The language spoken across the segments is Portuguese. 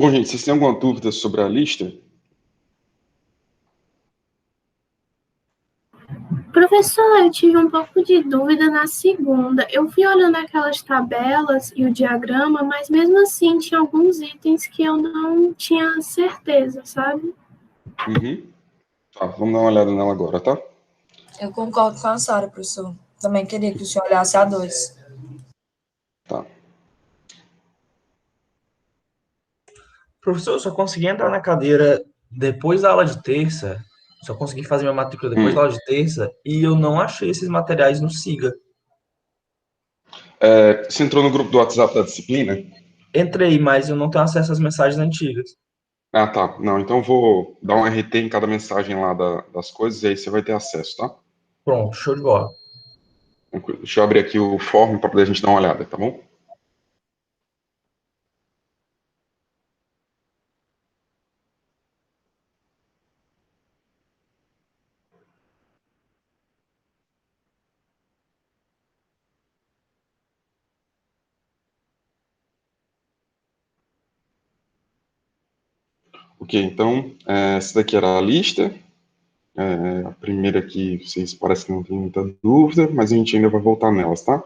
Bom, gente, vocês têm alguma dúvida sobre a lista? Professor, eu tive um pouco de dúvida na segunda. Eu fui olhando aquelas tabelas e o diagrama, mas mesmo assim tinha alguns itens que eu não tinha certeza, sabe? Uhum. Tá, vamos dar uma olhada nela agora, tá? Eu concordo com a Sara, professor. Também queria que o senhor olhasse a 2. Tá. Professor, eu só consegui entrar na cadeira depois da aula de terça. Só consegui fazer minha matrícula depois da aula de terça e eu não achei esses materiais no SIGA. Você entrou no grupo do WhatsApp da disciplina? Entrei, mas eu não tenho acesso às mensagens antigas. Ah, tá. Não, então eu vou dar um RT em cada mensagem lá das coisas e aí você vai ter acesso, tá? Pronto, show de bola. Tranquilo. Deixa eu abrir aqui o fórum para poder a gente dar uma olhada, tá bom? Ok, então, essa daqui era a lista. A primeira aqui, vocês parecem que não tem muita dúvida, mas a gente ainda vai voltar nelas, tá?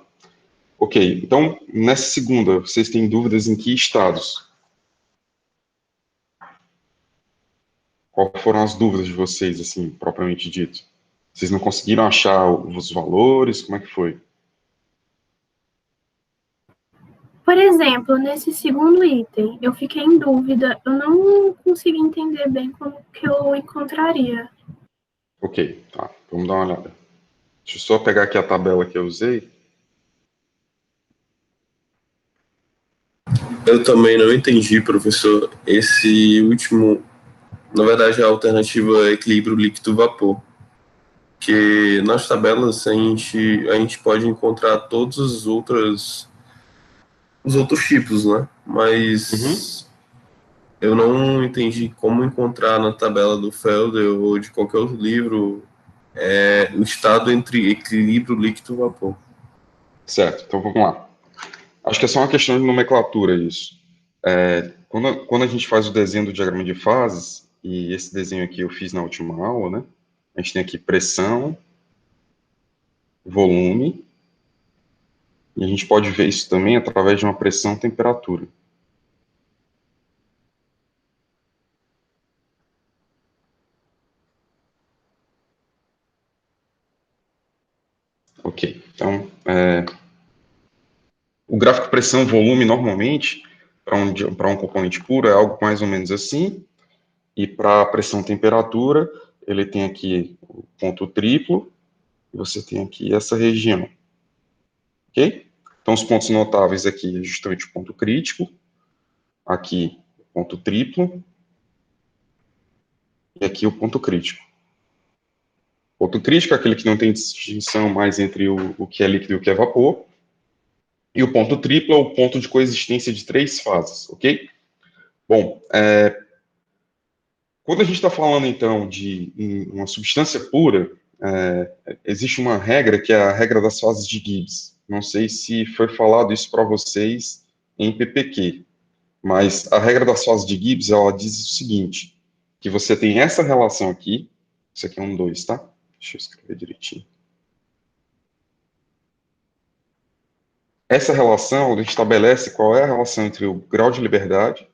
Ok, então, nessa segunda, vocês têm dúvidas em que estados? Qual foram as dúvidas de vocês, assim, propriamente dito? Vocês não conseguiram achar os valores? Como é que foi? Por exemplo, nesse segundo item, eu fiquei em dúvida, eu não consegui entender bem como que eu encontraria. Ok, tá, vamos dar uma olhada. Deixa eu só pegar aqui a tabela que eu usei. Eu também não entendi, professor, esse último, na verdade, a alternativa é equilíbrio líquido-vapor, que nas tabelas a gente pode encontrar todos os outros tipos, né? Mas eu não entendi como encontrar na tabela do Felder ou de qualquer outro livro o estado entre equilíbrio líquido-vapor. Certo, então vamos lá. Acho que é só uma questão de nomenclatura isso. Quando a gente faz o desenho do diagrama de fases, e esse desenho aqui eu fiz na última aula, né? A gente tem aqui pressão, volume, e a gente pode ver isso também através de uma pressão-temperatura. Ok, então, o gráfico pressão-volume, normalmente, para um componente puro, é algo mais ou menos assim, e para a pressão-temperatura, ele tem aqui o ponto triplo, e você tem aqui essa região, ok? Então, os pontos notáveis aqui é justamente o ponto crítico, aqui o ponto triplo, e aqui o ponto crítico. O ponto crítico é aquele que não tem distinção mais entre o que é líquido e o que é vapor, e o ponto triplo é o ponto de coexistência de três fases, ok? Bom, quando a gente está falando, então, de uma substância pura, existe uma regra que é a regra das fases de Gibbs. Não sei se foi falado isso para vocês em PPQ, mas a regra das fases de Gibbs, ela diz o seguinte, que você tem essa relação aqui, isso aqui é um 2, tá? Deixa eu escrever direitinho. Essa relação, a gente estabelece qual é a relação entre o grau de liberdade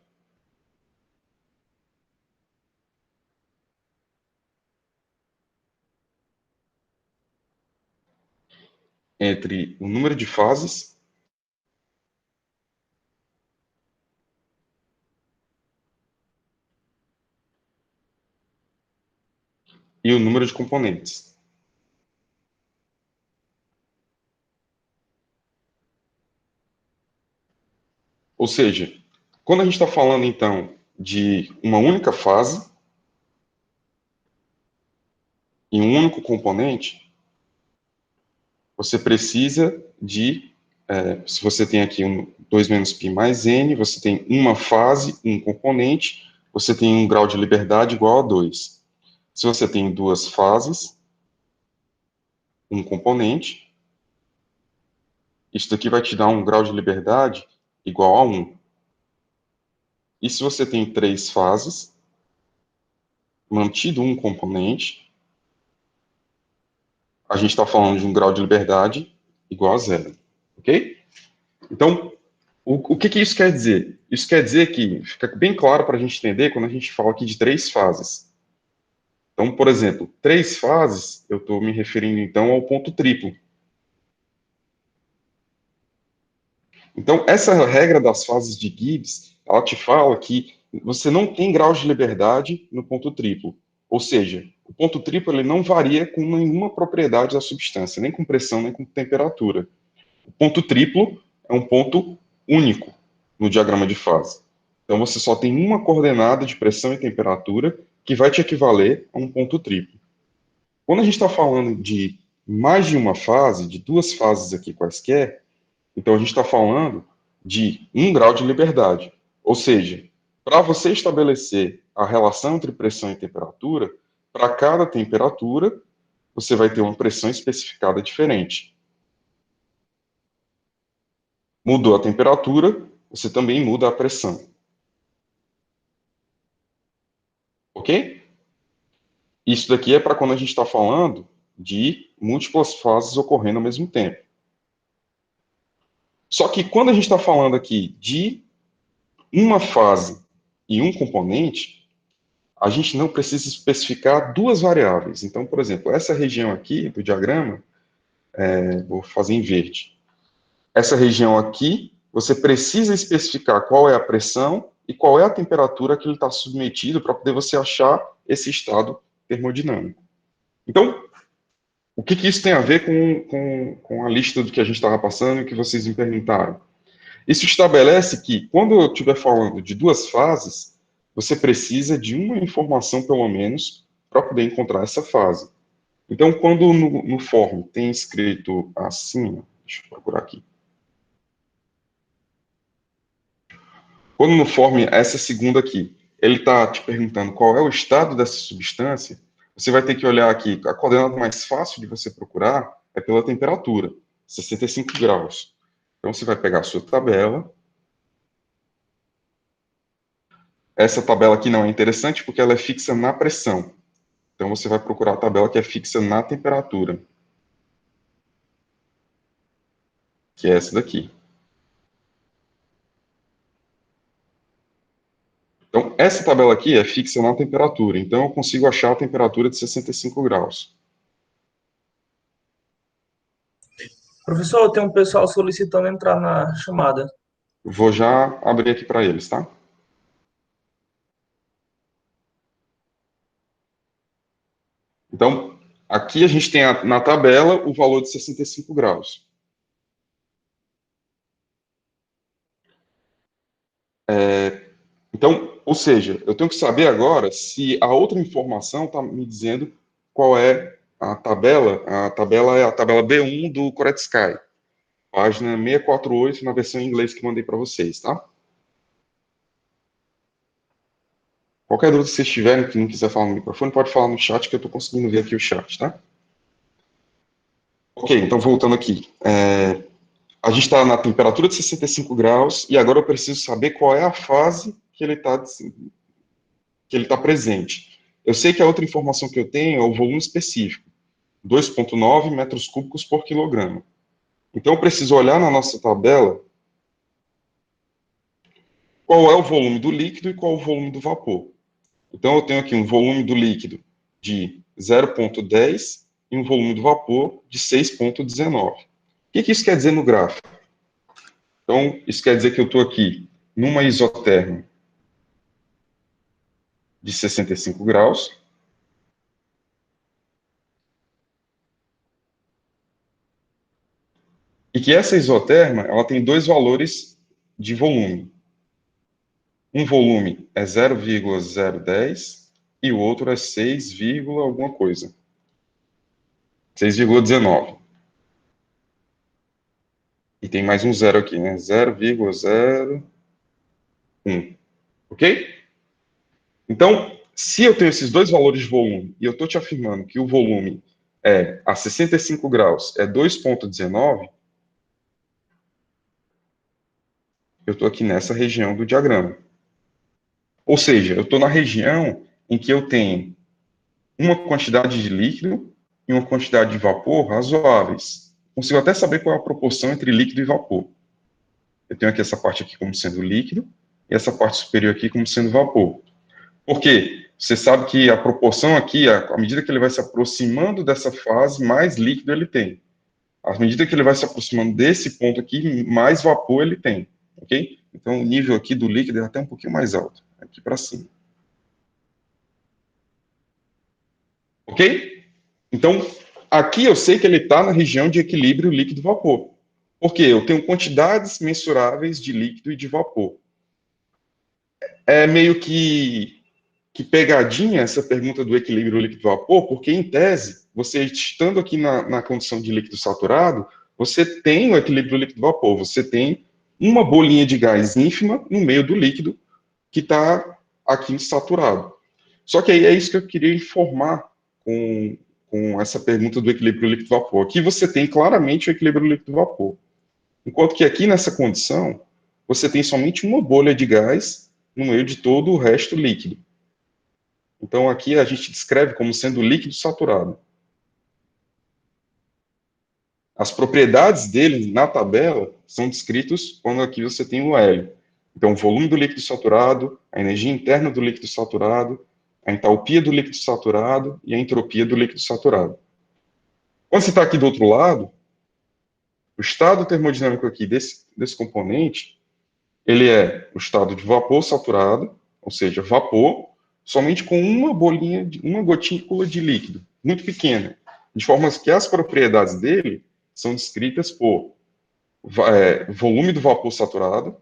entre o número de fases e o número de componentes. Ou seja, quando a gente está falando, então, de uma única fase e um único componente, você precisa de, se você tem aqui 2 menos π mais n, você tem uma fase, um componente, você tem um grau de liberdade igual a 2. Se você tem duas fases, um componente, isso daqui vai te dar um grau de liberdade igual a 1. E se você tem 3 fases, mantido um componente, a gente está falando de um grau de liberdade igual a 0, ok? Então, o que isso quer dizer? Isso quer dizer que fica bem claro para a gente entender quando a gente fala aqui de 3 fases. Então, por exemplo, 3 fases, eu estou me referindo então ao ponto triplo. Então, essa regra das fases de Gibbs, ela te fala que você não tem grau de liberdade no ponto triplo. Ou seja, o ponto triplo ele não varia com nenhuma propriedade da substância, nem com pressão, nem com temperatura. O ponto triplo é um ponto único no diagrama de fase. Então, você só tem uma coordenada de pressão e temperatura que vai te equivaler a um ponto triplo. Quando a gente está falando de mais de uma fase, de 2 fases aqui quaisquer, então a gente está falando de 1 grau de liberdade. Ou seja, para você estabelecer a relação entre pressão e temperatura, para cada temperatura, você vai ter uma pressão especificada diferente. Mudou a temperatura, você também muda a pressão. Ok? Isso daqui é para quando a gente está falando de múltiplas fases ocorrendo ao mesmo tempo. Só que quando a gente está falando aqui de uma fase e um componente, a gente não precisa especificar 2 variáveis. Então, por exemplo, essa região aqui do diagrama, vou fazer em verde. Essa região aqui, você precisa especificar qual é a pressão e qual é a temperatura que ele está submetido para poder você achar esse estado termodinâmico. Então, o que isso tem a ver com a lista do que a gente estava passando e que vocês me perguntaram? Isso estabelece que, quando eu estiver falando de 2 fases, você precisa de uma informação, pelo menos, para poder encontrar essa fase. Então, quando no form tem escrito assim, deixa eu procurar aqui. Quando no form, essa segunda aqui, ele está te perguntando qual é o estado dessa substância, você vai ter que olhar aqui, a coordenada mais fácil de você procurar é pela temperatura, 65 graus. Então, você vai pegar a sua tabela. Essa tabela aqui não é interessante porque ela é fixa na pressão. Então, você vai procurar a tabela que é fixa na temperatura, que é essa daqui. Então, essa tabela aqui é fixa na temperatura. Então, eu consigo achar a temperatura de 65 graus. Professor, tem um pessoal solicitando entrar na chamada. Vou já abrir aqui para eles, tá? Então, aqui a gente tem na tabela o valor de 65 graus. Então, ou seja, eu tenho que saber agora se a outra informação está me dizendo qual é a tabela. A tabela é a tabela B1 do Koretsky, página 648, na versão em inglês que mandei para vocês, tá? Qualquer dúvida que vocês tiverem, que não quiser falar no microfone, pode falar no chat, que eu estou conseguindo ver aqui o chat, tá? Ok, então voltando aqui. A gente está na temperatura de 65 graus, e agora eu preciso saber qual é a fase que ele está presente. Eu sei que a outra informação que eu tenho é o volume específico, 2,9 metros cúbicos por quilograma. Então, eu preciso olhar na nossa tabela qual é o volume do líquido e qual é o volume do vapor. Então, eu tenho aqui um volume do líquido de 0,10 e um volume do vapor de 6,19. O que isso quer dizer no gráfico? Então, isso quer dizer que eu estou aqui numa isoterma de 65 graus. E que essa isoterma, ela tem 2 valores de volume. Um volume é 0,010 e o outro é 6, alguma coisa. 6,19. E tem mais um zero aqui, né? 0,01. Ok? Então, se eu tenho esses 2 valores de volume e eu estou te afirmando que o volume a 65 graus é 2,19, eu estou aqui nessa região do diagrama. Ou seja, eu estou na região em que eu tenho uma quantidade de líquido e uma quantidade de vapor razoáveis. Consigo até saber qual é a proporção entre líquido e vapor. Eu tenho aqui essa parte aqui como sendo líquido e essa parte superior aqui como sendo vapor. Por quê? Você sabe que a proporção aqui, à medida que ele vai se aproximando dessa fase, mais líquido ele tem. À medida que ele vai se aproximando desse ponto aqui, mais vapor ele tem, ok? Então, o nível aqui do líquido é até um pouquinho mais alto, aqui para cima. Ok? Então, aqui eu sei que ele está na região de equilíbrio líquido-vapor. Por quê? Eu tenho quantidades mensuráveis de líquido e de vapor. É meio que pegadinha essa pergunta do equilíbrio líquido-vapor, porque, em tese, você estando aqui na condição de líquido saturado, você tem o equilíbrio líquido-vapor, você tem uma bolinha de gás ínfima no meio do líquido que está aqui saturado. Só que aí é isso que eu queria informar com essa pergunta do equilíbrio líquido-vapor. Aqui você tem claramente o equilíbrio líquido-vapor. Enquanto que aqui nessa condição, você tem somente uma bolha de gás no meio de todo o resto líquido. Então, aqui a gente descreve como sendo líquido saturado. As propriedades dele na tabela são descritas quando aqui você tem o L. Então, o volume do líquido saturado, a energia interna do líquido saturado, a entalpia do líquido saturado e a entropia do líquido saturado. Quando você está aqui do outro lado, o estado termodinâmico aqui desse componente, ele é o estado de vapor saturado, ou seja, vapor, somente com uma bolinha, uma gotícula de líquido, muito pequena, de forma que as propriedades dele são descritas por volume do vapor saturado,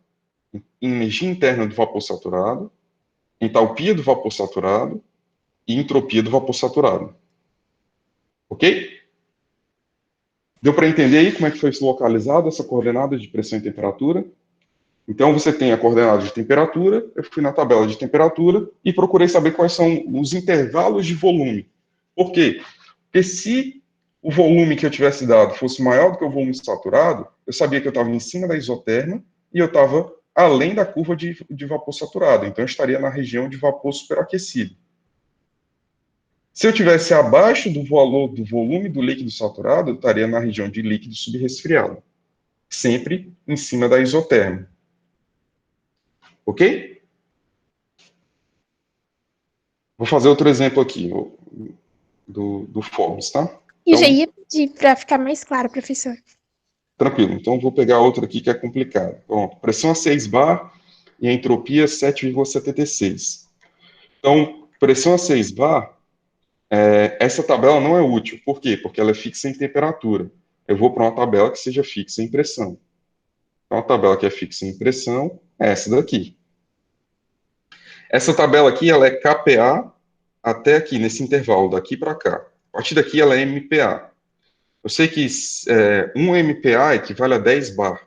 energia interna do vapor saturado, entalpia do vapor saturado e entropia do vapor saturado. Ok? Deu para entender aí como é que foi localizado essa coordenada de pressão e temperatura? Então, você tem a coordenada de temperatura, eu fui na tabela de temperatura e procurei saber quais são os intervalos de volume. Por quê? Porque se o volume que eu tivesse dado fosse maior do que o volume saturado, eu sabia que eu estava em cima da isoterma e eu estava além da curva de vapor saturado. Então, eu estaria na região de vapor superaquecido. Se eu tivesse abaixo do valor do volume do líquido saturado, eu estaria na região de líquido subresfriado, sempre em cima da isoterma. Ok? Vou fazer outro exemplo aqui do Forbes, tá? E já ia pedir para ficar mais claro, professor. Tranquilo. Então, vou pegar outro aqui que é complicado. Pronto. Pressão a 6 bar e a entropia 7,76. Então, pressão a 6 bar, essa tabela não é útil. Por quê? Porque ela é fixa em temperatura. Eu vou para uma tabela que seja fixa em pressão. Então, a tabela que é fixa em pressão é essa daqui. Essa tabela aqui, ela é KPA até aqui, nesse intervalo, daqui para cá. A partir daqui, ela é MPa. Eu sei que 1 MPa equivale a 10 bar.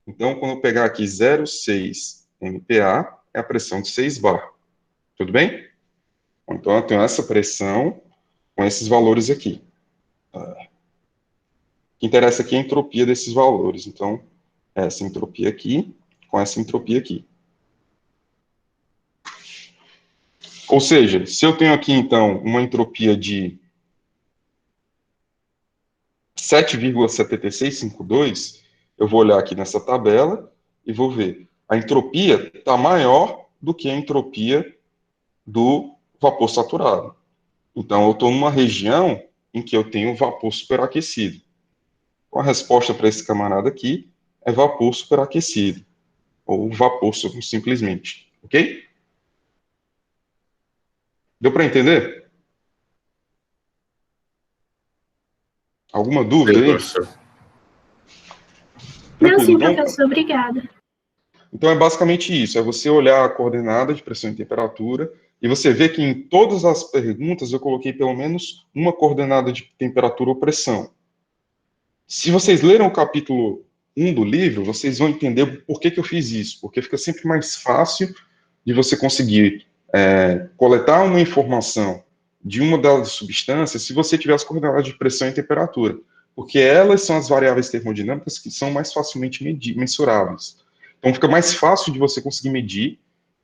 Então, quando eu pegar aqui 0,6 MPa, é a pressão de 6 bar. Tudo bem? Então, eu tenho essa pressão com esses valores aqui. O que interessa aqui é a entropia desses valores. Então, essa entropia aqui com essa entropia aqui. Ou seja, se eu tenho aqui, então, uma entropia de 7,7652, eu vou olhar aqui nessa tabela e vou ver. A entropia está maior do que a entropia do vapor saturado. Então, eu estou numa região em que eu tenho vapor superaquecido. Então, a resposta para esse camarada aqui é vapor superaquecido, ou vapor simplesmente. Ok? Deu para entender? Alguma dúvida aí? Não, sim, Então, professor, obrigada. Então, é basicamente isso, é você olhar a coordenada de pressão e temperatura, e você vê que em todas as perguntas eu coloquei pelo menos uma coordenada de temperatura ou pressão. Se vocês leram o capítulo 1 do livro, vocês vão entender por que eu fiz isso, porque fica sempre mais fácil de você conseguir coletar uma informação de uma das substâncias se você tiver as coordenadas de pressão e temperatura, porque elas são as variáveis termodinâmicas que são mais facilmente mensuráveis. Então, fica mais fácil de você conseguir medir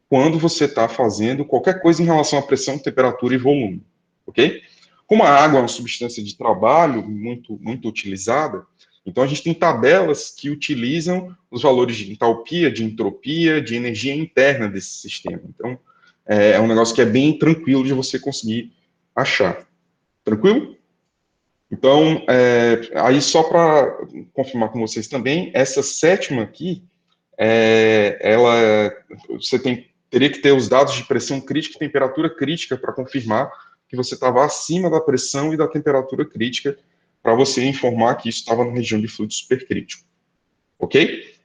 quando você está fazendo qualquer coisa em relação à pressão, temperatura e volume, ok? Como a água é uma substância de trabalho muito utilizada, então a gente tem tabelas que utilizam os valores de entalpia, de entropia, de energia interna desse sistema. Então, é um negócio que é bem tranquilo de você conseguir achar. Tranquilo? Então, aí só para confirmar com vocês também, essa sétima aqui, você teria que ter os dados de pressão crítica e temperatura crítica para confirmar que você estava acima da pressão e da temperatura crítica, para você informar que isso estava na região de fluido supercrítico. Ok?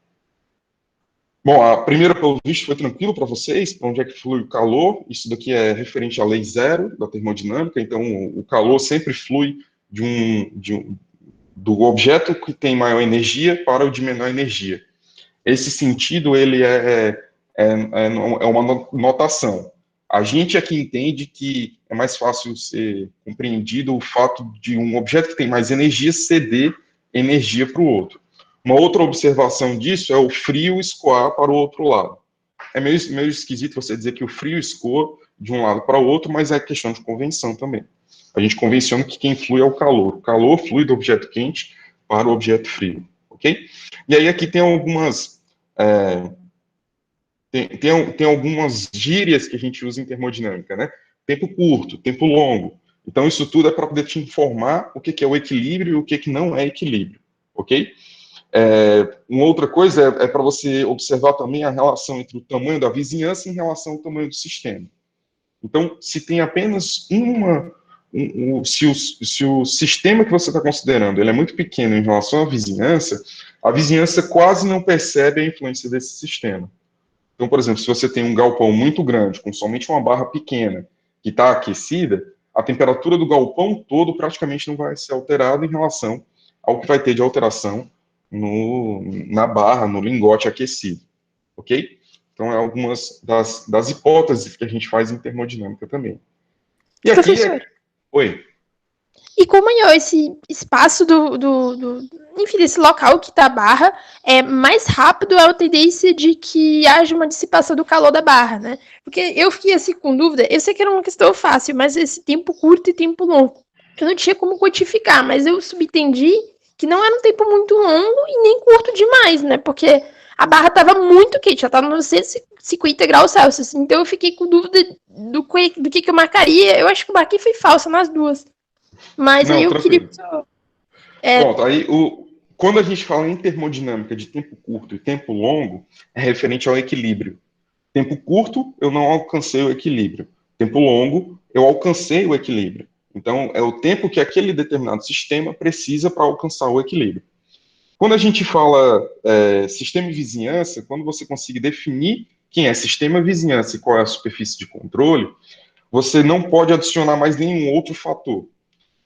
Bom, a primeira, pelo visto, foi tranquilo para vocês, para onde é que flui o calor. Isso daqui é referente à lei zero da termodinâmica, então o calor sempre flui do objeto que tem maior energia para o de menor energia. Esse sentido, ele é uma notação. A gente aqui entende que é mais fácil ser compreendido o fato de um objeto que tem mais energia ceder energia para o outro. Uma outra observação disso é o frio escoar para o outro lado. É meio esquisito você dizer que o frio escoa de um lado para o outro, mas é questão de convenção também. A gente convenciona que quem flui é o calor. O calor flui do objeto quente para o objeto frio, ok? E aí aqui tem algumas tem algumas gírias que a gente usa em termodinâmica, né? Tempo curto, tempo longo. Então isso tudo é para poder te informar o que é o equilíbrio e o que não é equilíbrio, ok? Uma outra coisa é para você observar também a relação entre o tamanho da vizinhança em relação ao tamanho do sistema. Então, se tem apenas se o sistema que você está considerando ele é muito pequeno em relação à a vizinhança quase não percebe a influência desse sistema. Então, por exemplo, se você tem um galpão muito grande, com somente uma barra pequena, que está aquecida, a temperatura do galpão todo praticamente não vai ser alterada em relação ao que vai ter de alteração na barra, no lingote aquecido, ok? Então, é algumas das hipóteses que a gente faz em termodinâmica também. E aqui Professor, Oi. e como é esse espaço enfim, desse local que tá a barra, é mais rápido a tendência de que haja uma dissipação do calor da barra, né? Porque eu fiquei assim com dúvida, eu sei que era uma questão fácil, mas esse tempo curto e tempo longo, eu não tinha como quantificar, mas eu subentendi que não era um tempo muito longo e nem curto demais, né? Porque a barra estava muito quente, já estava nos 150 graus Celsius, então eu fiquei com dúvida do que eu marcaria. Eu acho que eu marquei foi falsa nas duas. Mas Não, aí eu tranquilo. queria. Pronto, aí quando a gente fala em termodinâmica de tempo curto e tempo longo, é referente ao equilíbrio. Tempo curto, eu não alcancei o equilíbrio. Tempo longo, eu alcancei o equilíbrio. Então, é o tempo que aquele determinado sistema precisa para alcançar o equilíbrio. Quando a gente fala sistema e vizinhança, quando você consegue definir quem é sistema e vizinhança e qual é a superfície de controle, você não pode adicionar mais nenhum outro fator.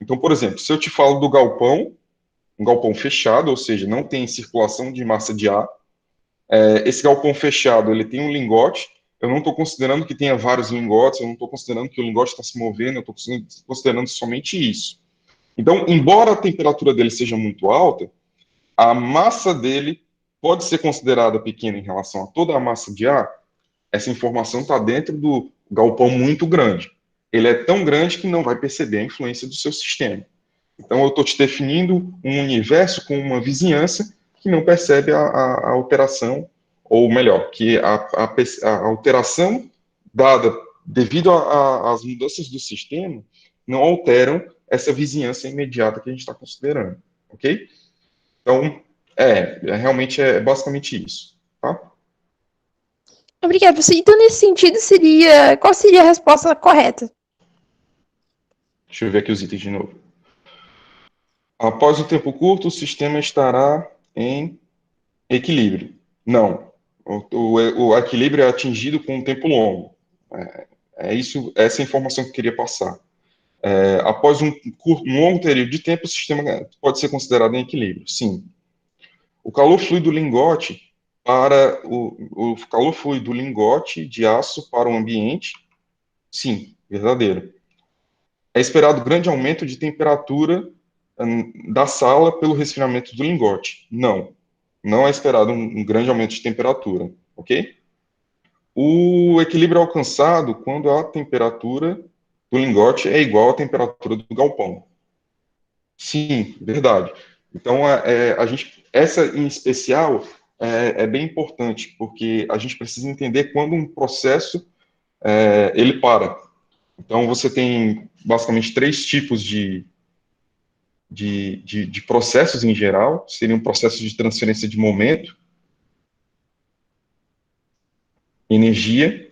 Então, por exemplo, se eu te falo do galpão, um galpão fechado, ou seja, não tem circulação de massa de ar, esse galpão fechado, ele tem um lingote, eu não estou considerando que tenha vários lingotes, eu não estou considerando que o lingote está se movendo, eu estou considerando somente isso. Então, embora a temperatura dele seja muito alta, a massa dele pode ser considerada pequena em relação a toda a massa de ar. Essa informação está dentro do galpão muito grande. Ele é tão grande que não vai perceber a influência do seu sistema. Então, eu estou te definindo um universo com uma vizinhança que não percebe a alteração, ou melhor, que a alteração dada devido às mudanças do sistema não alteram essa vizinhança imediata que a gente está considerando, ok? Então, realmente é basicamente isso, tá? Obrigada, professor. Então, nesse sentido, qual seria a resposta correta? Deixa eu ver aqui os itens de novo. Após o tempo curto, o sistema estará em equilíbrio. Não. O equilíbrio é atingido com um tempo longo. Essa informação que eu queria passar. Após um longo período de tempo, o sistema pode ser considerado em equilíbrio. Sim. O calor flui do lingote o calor flui do lingote de aço para o ambiente. Sim, verdadeiro. É esperado grande aumento de temperatura da sala pelo resfriamento do lingote. Não. Não é esperado um grande aumento de temperatura, ok? O equilíbrio é alcançado quando a temperatura do lingote é igual à temperatura do galpão. Sim, verdade. Então, essa em especial é bem importante, porque a gente precisa entender quando um processo ele para. Então, você tem basicamente 3 tipos de processos em geral. Seria um processo de transferência de momento, energia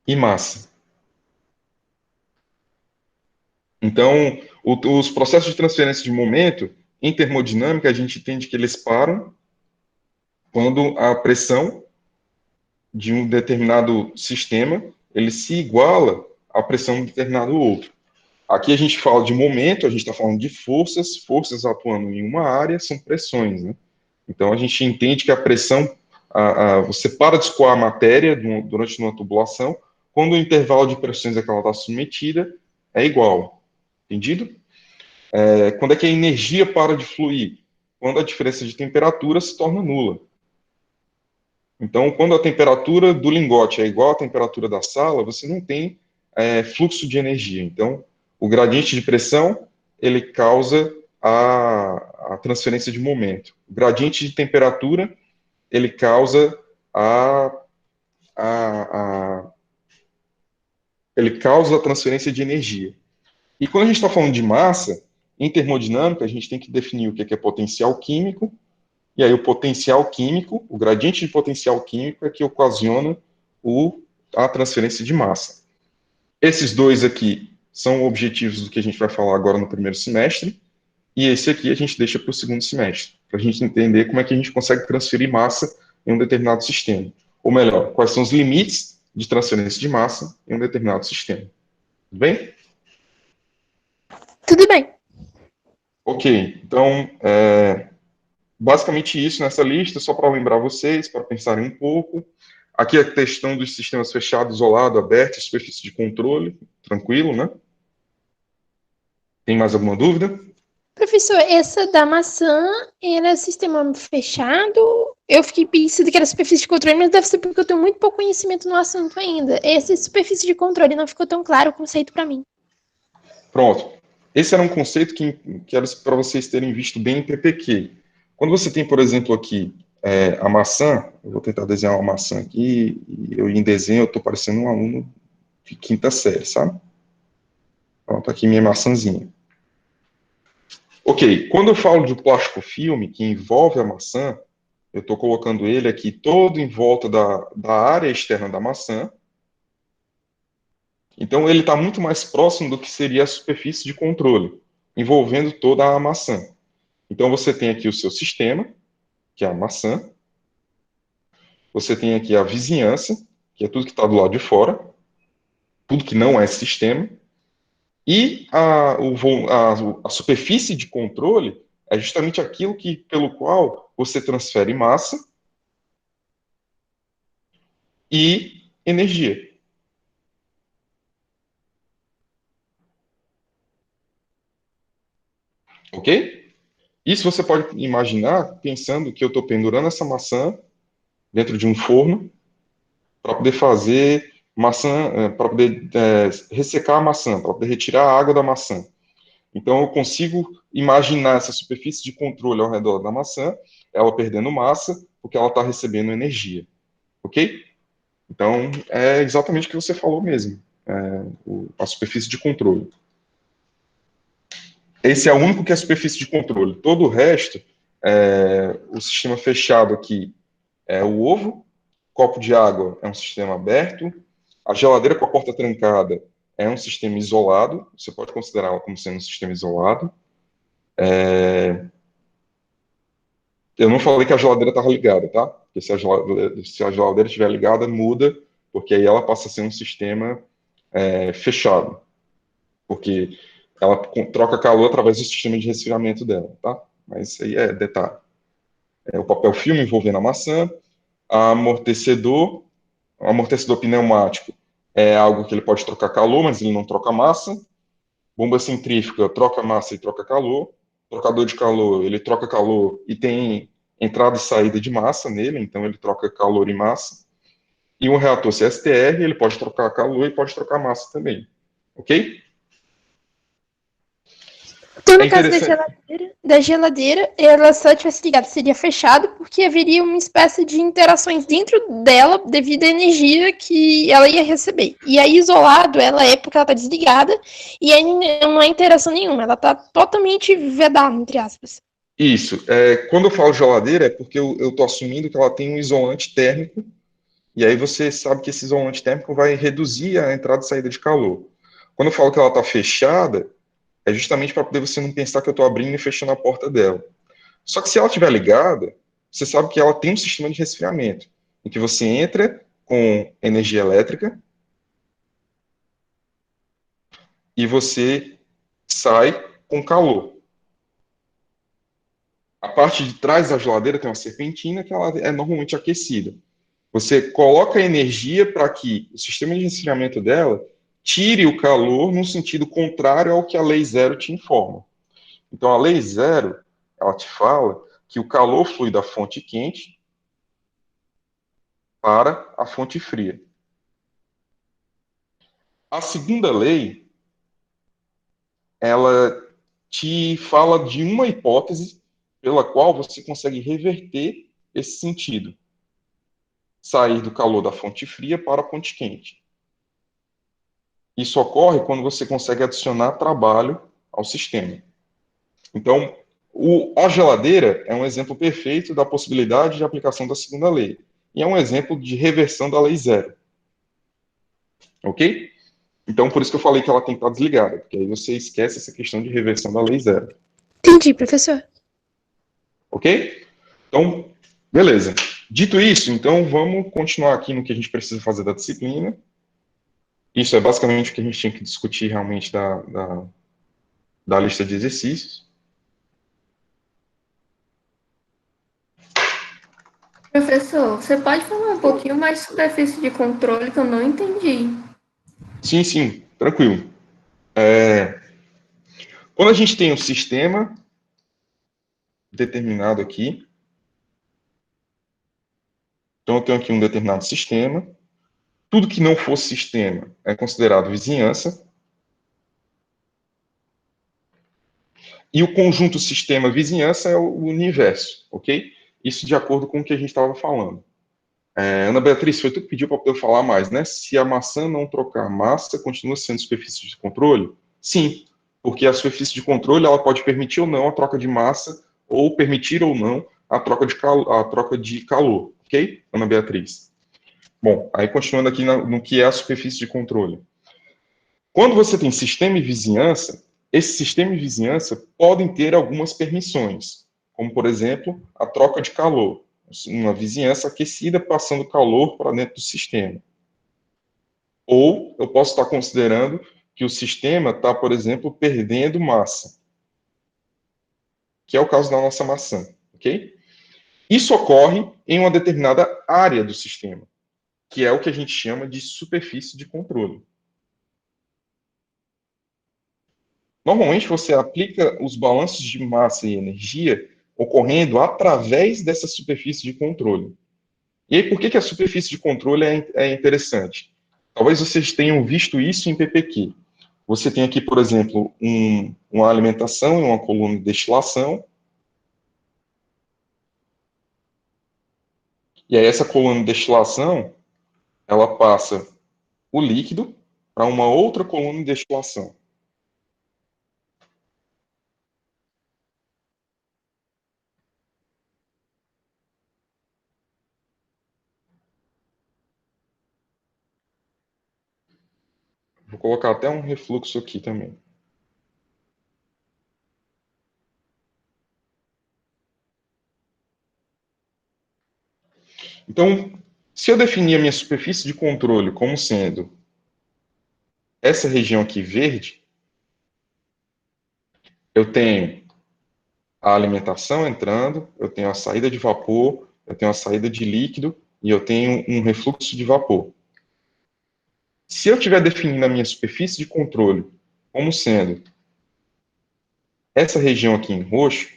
e massa. Então, os processos de transferência de momento, em termodinâmica, a gente entende que eles param quando a pressão de um determinado sistema ele se iguala à pressão de um determinado outro. Aqui a gente fala de momento, a gente está falando de forças atuando em uma área são pressões, né? Então a gente entende que a pressão, você para de escoar a matéria durante uma tubulação, quando o intervalo de pressões a que ela está submetida é igual. Entendido? Quando é que a energia para de fluir? Quando a diferença de temperatura se torna nula. Então, quando a temperatura do lingote é igual à temperatura da sala, você não tem fluxo de energia. Então, o gradiente de pressão, ele causa a transferência de momento. O gradiente de temperatura, ele causa ele causa a transferência de energia. E quando a gente está falando de massa, em termodinâmica, a gente tem que definir o que é potencial químico, e aí o potencial químico, o gradiente de potencial químico é que ocasiona a transferência de massa. Esses dois aqui são objetivos do que a gente vai falar agora no primeiro semestre, e esse aqui a gente deixa para o segundo semestre, para a gente entender como é que a gente consegue transferir massa em um determinado sistema. Ou melhor, quais são os limites de transferência de massa em um determinado sistema. Tudo bem? Tudo bem. Ok, então, basicamente isso nessa lista, só para lembrar vocês, para pensarem um pouco. Aqui a questão dos sistemas fechados, isolado, aberto, superfície de controle, tranquilo, né? Tem mais alguma dúvida? Professor, essa da maçã era sistema fechado? Eu fiquei pensando que era superfície de controle, mas deve ser porque eu tenho muito pouco conhecimento no assunto ainda. Essa superfície de controle não ficou tão claro o conceito para mim. Pronto. Esse era um conceito que era para vocês terem visto bem em PPQ. Quando você tem, por exemplo, aqui a maçã, eu vou tentar desenhar uma maçã aqui, e eu em desenho eu estou parecendo um aluno de 5ª série, sabe? Pronto, aqui minha maçãzinha. Ok, quando eu falo de plástico filme, que envolve a maçã, eu estou colocando ele aqui todo em volta da área externa da maçã. Então, ele está muito mais próximo do que seria a superfície de controle, envolvendo toda a maçã. Então, você tem aqui o seu sistema, que é a maçã. Você tem aqui a vizinhança, que é tudo que está do lado de fora, tudo que não é sistema. E a superfície de controle é justamente aquilo pelo qual você transfere massa e energia. Ok? Isso você pode imaginar pensando que eu estou pendurando essa maçã dentro de um forno para poder fazer maçã, para poder ressecar a maçã, para poder retirar a água da maçã. Então, eu consigo imaginar essa superfície de controle ao redor da maçã, ela perdendo massa, porque ela está recebendo energia. Ok? Então, é exatamente o que você falou mesmo, a superfície de controle. Esse é o único que é a superfície de controle. Todo o resto, o sistema fechado aqui é o ovo, copo de água é um sistema aberto, a geladeira com a porta trancada é um sistema isolado, você pode considerá-la como sendo um sistema isolado. Eu não falei que a geladeira estava ligada, tá? Porque se a geladeira estiver ligada, muda, porque aí ela passa a ser um sistema fechado. Porque ela troca calor através do sistema de resfriamento dela, tá? Mas isso aí é detalhe. O papel filme envolvendo a maçã, amortecedor pneumático é algo que ele pode trocar calor, mas ele não troca massa. Bomba centrífuga troca massa e troca calor. Trocador de calor, ele troca calor e tem entrada e saída de massa nele, então ele troca calor e massa. E um reator CSTR, ele pode trocar calor e pode trocar massa também. Ok? Então, É no caso interessante. da geladeira, ela se ela tivesse ligada, seria fechado, porque haveria uma espécie de interações dentro dela devido à energia que ela ia receber. E aí, isolado, ela é porque ela está desligada, e aí não há interação nenhuma, ela está totalmente vedada, entre aspas. Isso. Quando eu falo geladeira, é porque eu estou assumindo que ela tem um isolante térmico, e aí você sabe que esse isolante térmico vai reduzir a entrada e saída de calor. Quando eu falo que ela está fechada, é justamente para poder você não pensar que eu estou abrindo e fechando a porta dela. Só que se ela estiver ligada, você sabe que ela tem um sistema de resfriamento, em que você entra com energia elétrica e você sai com calor. A parte de trás da geladeira tem uma serpentina que ela é normalmente aquecida. Você coloca energia para que o sistema de resfriamento dela tire o calor no sentido contrário ao que a lei zero te informa. Então, a lei zero, ela te fala que o calor flui da fonte quente para a fonte fria. A segunda lei, ela te fala de uma hipótese pela qual você consegue reverter esse sentido. Sair do calor da fonte fria para a fonte quente. Isso ocorre quando você consegue adicionar trabalho ao sistema. Então, a geladeira é um exemplo perfeito da possibilidade de aplicação da segunda lei. E é um exemplo de reversão da lei zero. Ok? Então, por isso que eu falei que ela tem que estar desligada, porque aí você esquece essa questão de reversão da lei zero. Entendi, professor. Ok? Então, beleza. Dito isso, então vamos continuar aqui no que a gente precisa fazer da disciplina. Isso é basicamente o que a gente tinha que discutir realmente da lista de exercícios. Professor, você pode falar um pouquinho mais de superfície de controle que eu não entendi? Sim, tranquilo. Quando a gente tem um sistema determinado aqui, então eu tenho aqui um determinado sistema, tudo que não for sistema é considerado vizinhança, e o conjunto sistema-vizinhança é o universo, ok? Isso de acordo com o que a gente estava falando. Ana Beatriz, foi tu que pediu para eu falar mais, né? Se a maçã não trocar massa, continua sendo superfície de controle? Sim, porque a superfície de controle ela pode permitir ou não a troca de massa, ou permitir ou não a troca de calor, ok, Ana Beatriz? Bom, aí continuando aqui no que é a superfície de controle. Quando você tem sistema e vizinhança, esse sistema e vizinhança podem ter algumas permissões, como, por exemplo, a troca de calor. Uma vizinhança aquecida passando calor para dentro do sistema. Ou eu posso estar considerando que o sistema está, por exemplo, perdendo massa, que é o caso da nossa maçã, ok? Isso ocorre em uma determinada área do sistema, que é o que a gente chama de superfície de controle. Normalmente você aplica os balanços de massa e energia ocorrendo através dessa superfície de controle. E aí, por que a superfície de controle é interessante? Talvez vocês tenham visto isso em PPQ. Você tem aqui, por exemplo, uma alimentação e uma coluna de destilação. E aí essa coluna de destilação, ela passa o líquido para uma outra coluna de destilação. Vou colocar até um refluxo aqui também. Então, se eu definir a minha superfície de controle como sendo essa região aqui verde, eu tenho a alimentação entrando, eu tenho a saída de vapor, eu tenho a saída de líquido e eu tenho um refluxo de vapor. Se eu estiver definindo a minha superfície de controle como sendo essa região aqui em roxo,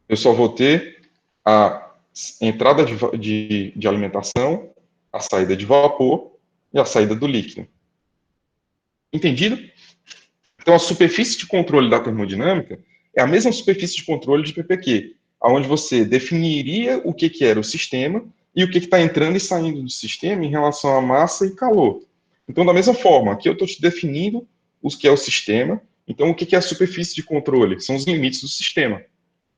eu só vou ter a entrada de alimentação, a saída de vapor e a saída do líquido. Entendido? Então, a superfície de controle da termodinâmica é a mesma superfície de controle de PPQ, onde você definiria o que era o sistema e o que está entrando e saindo do sistema em relação à massa e calor. Então, da mesma forma, aqui eu estou te definindo o que é o sistema. Então, o que é a superfície de controle? São os limites do sistema.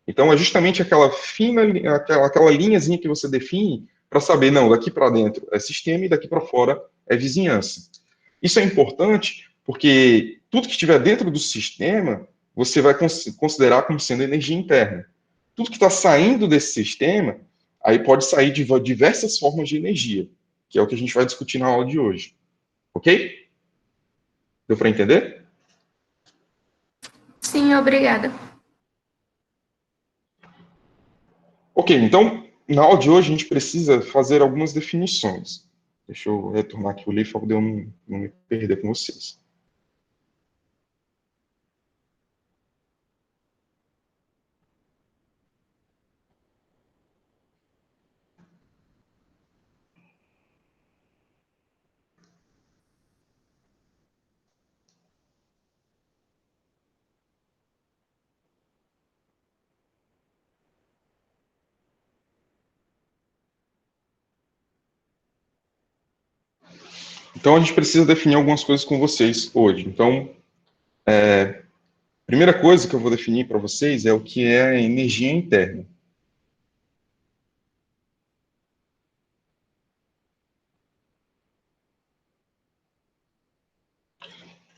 Então, é justamente aquela fina, aquela linhazinha que você define para saber, não, daqui para dentro é sistema e daqui para fora é vizinhança. Isso é importante porque tudo que estiver dentro do sistema, você vai considerar como sendo energia interna. Tudo que está saindo desse sistema, aí pode sair de diversas formas de energia, que é o que a gente vai discutir na aula de hoje. Ok? Deu para entender? Sim, obrigada. Ok, então, na aula de hoje a gente precisa fazer algumas definições. Deixa eu retornar aqui o livro para poder eu não me perder com vocês. Então, a gente precisa definir algumas coisas com vocês hoje. Então, a primeira coisa que eu vou definir para vocês é o que é a energia interna.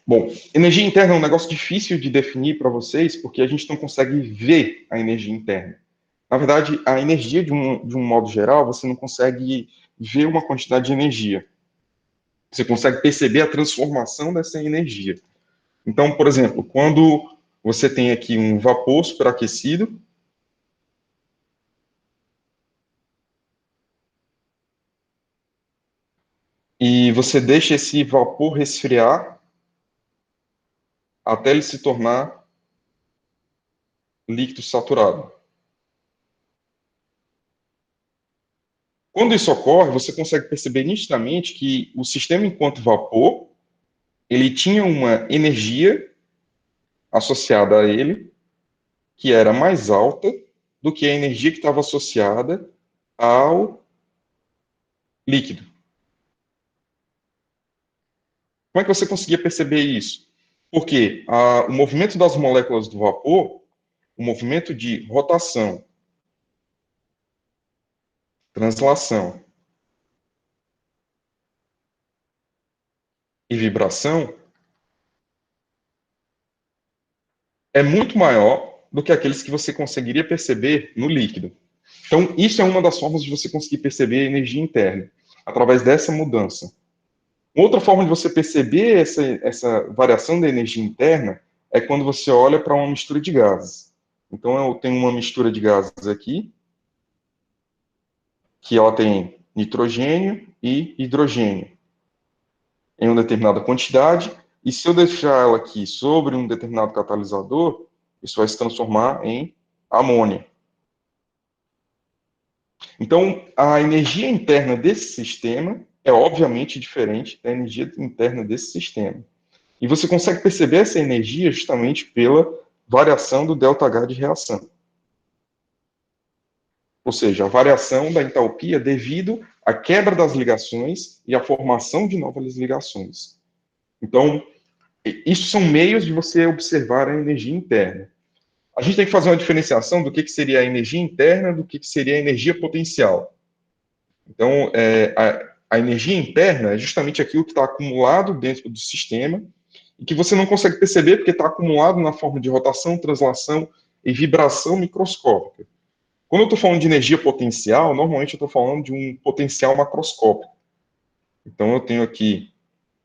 Bom, energia interna é um negócio difícil de definir para vocês, porque a gente não consegue ver a energia interna. Na verdade, a energia, de um modo geral, você não consegue ver uma quantidade de energia. Você consegue perceber a transformação dessa energia. Então, por exemplo, quando você tem aqui um vapor superaquecido, e você deixa esse vapor resfriar até ele se tornar líquido saturado. Quando isso ocorre, você consegue perceber nitidamente que o sistema enquanto vapor, ele tinha uma energia associada a ele, que era mais alta do que a energia que estava associada ao líquido. Como é que você conseguia perceber isso? Porque o movimento das moléculas do vapor, o movimento de rotação, translação e vibração é muito maior do que aqueles que você conseguiria perceber no líquido. Então, isso é uma das formas de você conseguir perceber a energia interna, através dessa mudança. Outra forma de você perceber essa variação da energia interna é quando você olha para uma mistura de gases. Então, eu tenho uma mistura de gases aqui, que ela tem nitrogênio e hidrogênio em uma determinada quantidade, e se eu deixar ela aqui sobre um determinado catalisador, isso vai se transformar em amônia. Então, a energia interna desse sistema é obviamente diferente da energia interna desse sistema. E você consegue perceber essa energia justamente pela variação do ΔH de reação. Ou seja, a variação da entalpia devido à quebra das ligações e à formação de novas ligações. Então, isso são meios de você observar a energia interna. A gente tem que fazer uma diferenciação do que seria a energia interna do que seria a energia potencial. Então, a energia interna é justamente aquilo que está acumulado dentro do sistema e que você não consegue perceber porque está acumulado na forma de rotação, translação e vibração microscópica. Quando eu estou falando de energia potencial, normalmente eu estou falando de um potencial macroscópico. Então, eu tenho aqui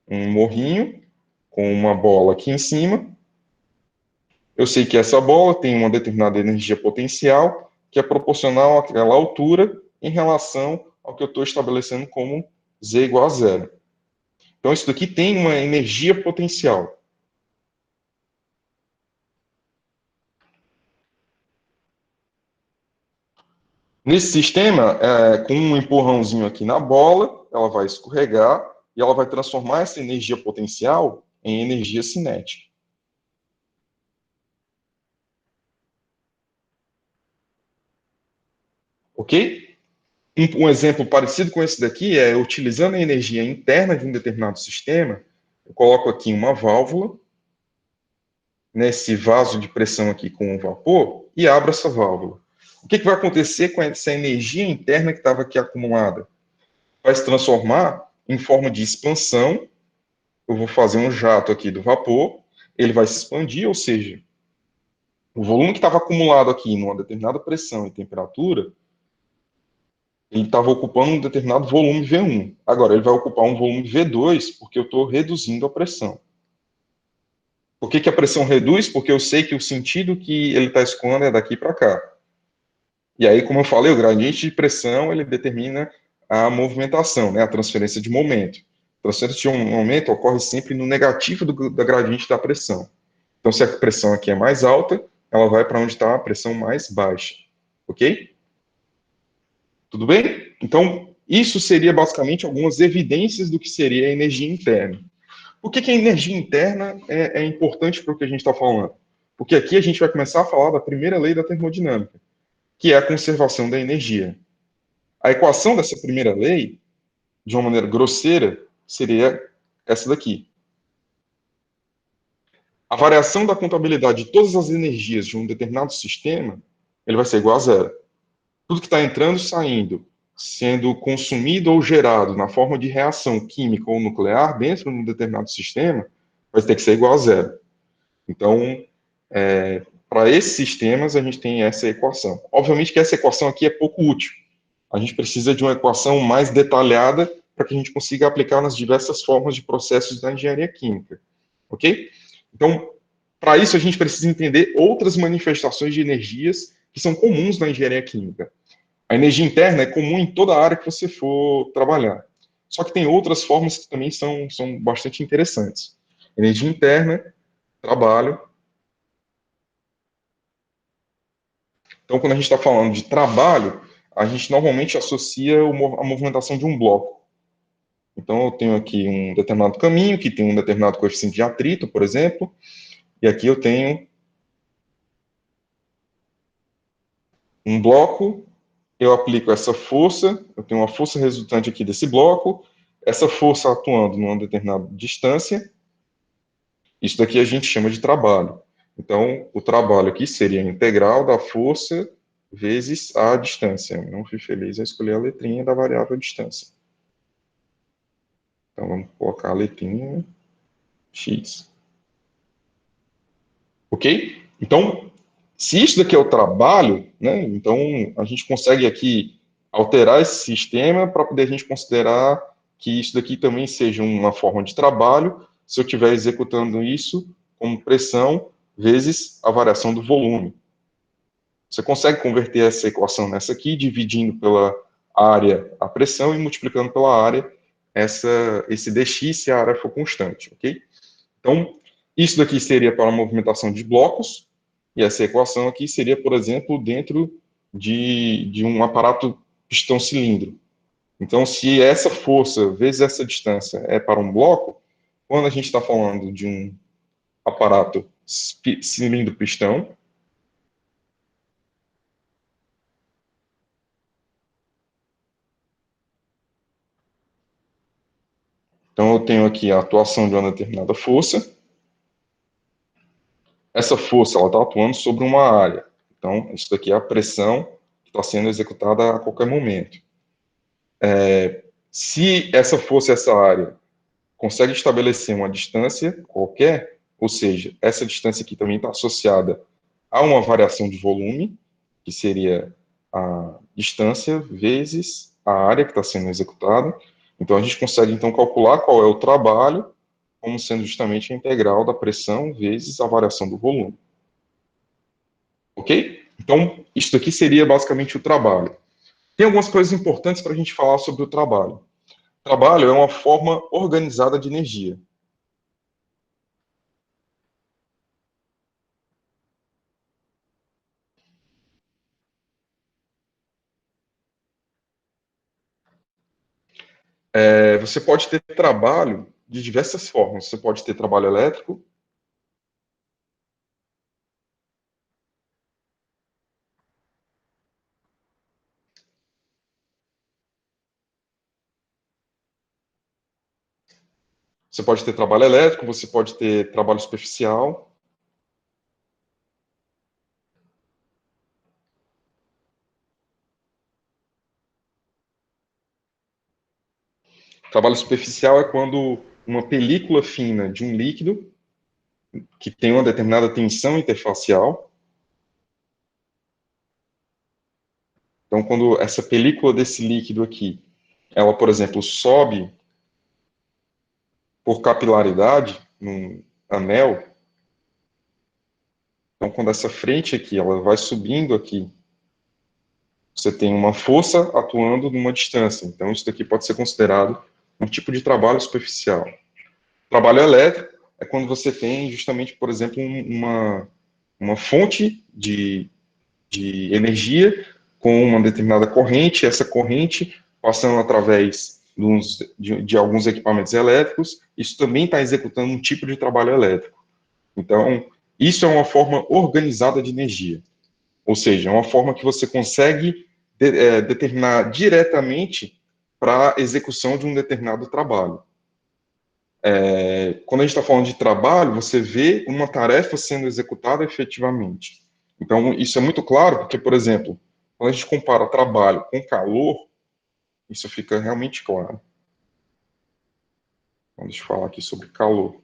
um morrinho com uma bola aqui em cima. Eu sei que essa bola tem uma determinada energia potencial que é proporcional àquela altura em relação ao que eu estou estabelecendo como Z igual a zero. Então, isso daqui tem uma energia potencial. Nesse sistema, com um empurrãozinho aqui na bola, ela vai escorregar e ela vai transformar essa energia potencial em energia cinética. Ok? Um exemplo parecido com esse daqui é utilizando a energia interna de um determinado sistema, eu coloco aqui uma válvula, nesse vaso de pressão aqui com o vapor, e abro essa válvula. O que vai acontecer com essa energia interna que estava aqui acumulada? Vai se transformar em forma de expansão. Eu vou fazer um jato aqui do vapor, ele vai se expandir, ou seja, o volume que estava acumulado aqui numa determinada pressão e temperatura, ele estava ocupando um determinado volume V1. Agora, ele vai ocupar um volume V2, porque eu estou reduzindo a pressão. Por que a pressão reduz? Porque eu sei que o sentido que ele está escoando é daqui para cá. E aí, como eu falei, o gradiente de pressão, ele determina a movimentação, né, a transferência de momento. A transferência de momento ocorre sempre no negativo da gradiente da pressão. Então, se a pressão aqui é mais alta, ela vai para onde está a pressão mais baixa. Ok? Tudo bem? Então, isso seria basicamente algumas evidências do que seria a energia interna. Por que a energia interna é importante para o que a gente está falando? Porque aqui a gente vai começar a falar da primeira lei da termodinâmica, que é a conservação da energia. A equação dessa primeira lei, de uma maneira grosseira, seria essa daqui. A variação da contabilidade de todas as energias de um determinado sistema, ele vai ser igual a zero. Tudo que está entrando e saindo, sendo consumido ou gerado na forma de reação química ou nuclear dentro de um determinado sistema, vai ter que ser igual a zero. Então, para esses sistemas, a gente tem essa equação. Obviamente que essa equação aqui é pouco útil. A gente precisa de uma equação mais detalhada para que a gente consiga aplicar nas diversas formas de processos da engenharia química. Ok? Então, para isso, a gente precisa entender outras manifestações de energias que são comuns na engenharia química. A energia interna é comum em toda a área que você for trabalhar. Só que tem outras formas que também são bastante interessantes. Energia interna, trabalho. Então, quando a gente está falando de trabalho, a gente normalmente associa a movimentação de um bloco. Então, eu tenho aqui um determinado caminho, que tem um determinado coeficiente de atrito, por exemplo, e aqui eu tenho um bloco, eu aplico essa força, eu tenho uma força resultante aqui desse bloco, essa força atuando numa determinada distância, isso daqui a gente chama de trabalho. Então, o trabalho aqui seria a integral da força vezes a distância. Eu não fui feliz em escolher a letrinha da variável distância. Então, vamos colocar a letrinha x. Ok? Então, se isso daqui é o trabalho, né, então a gente consegue aqui alterar esse sistema para poder a gente considerar que isso daqui também seja uma forma de trabalho, se eu estiver executando isso como pressão vezes a variação do volume. Você consegue converter essa equação nessa aqui, dividindo pela área a pressão e multiplicando pela área esse dx se a área for constante, ok? Então, isso daqui seria para a movimentação de blocos, e essa equação aqui seria, por exemplo, dentro de um aparato pistão-cilindro. Então, se essa força vezes essa distância é para um bloco, quando a gente está falando de um aparato cilindro-pistão, então eu tenho aqui a atuação de uma determinada força. Essa força ela está atuando sobre uma área. Então, isso daqui é a pressão que está sendo executada a qualquer momento. Se essa força, essa área, consegue estabelecer uma distância qualquer, ou seja, essa distância aqui também está associada a uma variação de volume, que seria a distância vezes a área que está sendo executada. Então, a gente consegue, então, calcular qual é o trabalho, como sendo justamente a integral da pressão vezes a variação do volume. Ok? Então, isso daqui seria basicamente o trabalho. Tem algumas coisas importantes para a gente falar sobre o trabalho. O trabalho é uma forma organizada de energia. Você pode ter trabalho de diversas formas. Você pode ter trabalho elétrico, você pode ter trabalho superficial. Trabalho superficial é quando uma película fina de um líquido que tem uma determinada tensão interfacial. Então, quando essa película desse líquido aqui, ela, por exemplo, sobe por capilaridade num anel, então quando essa frente aqui, ela vai subindo aqui, você tem uma força atuando numa distância. Então, isso daqui pode ser considerado um tipo de trabalho superficial. Trabalho elétrico é quando você tem justamente, por exemplo, uma fonte de energia com uma determinada corrente, essa corrente passando através de alguns equipamentos elétricos, isso também está executando um tipo de trabalho elétrico. Então, isso é uma forma organizada de energia. Ou seja, é uma forma que você consegue determinar diretamente para a execução de um determinado trabalho. Quando a gente está falando de trabalho, você vê uma tarefa sendo executada efetivamente. Então, isso é muito claro, porque, por exemplo, quando a gente compara trabalho com calor, isso fica realmente claro. Então, deixa eu falar aqui sobre calor.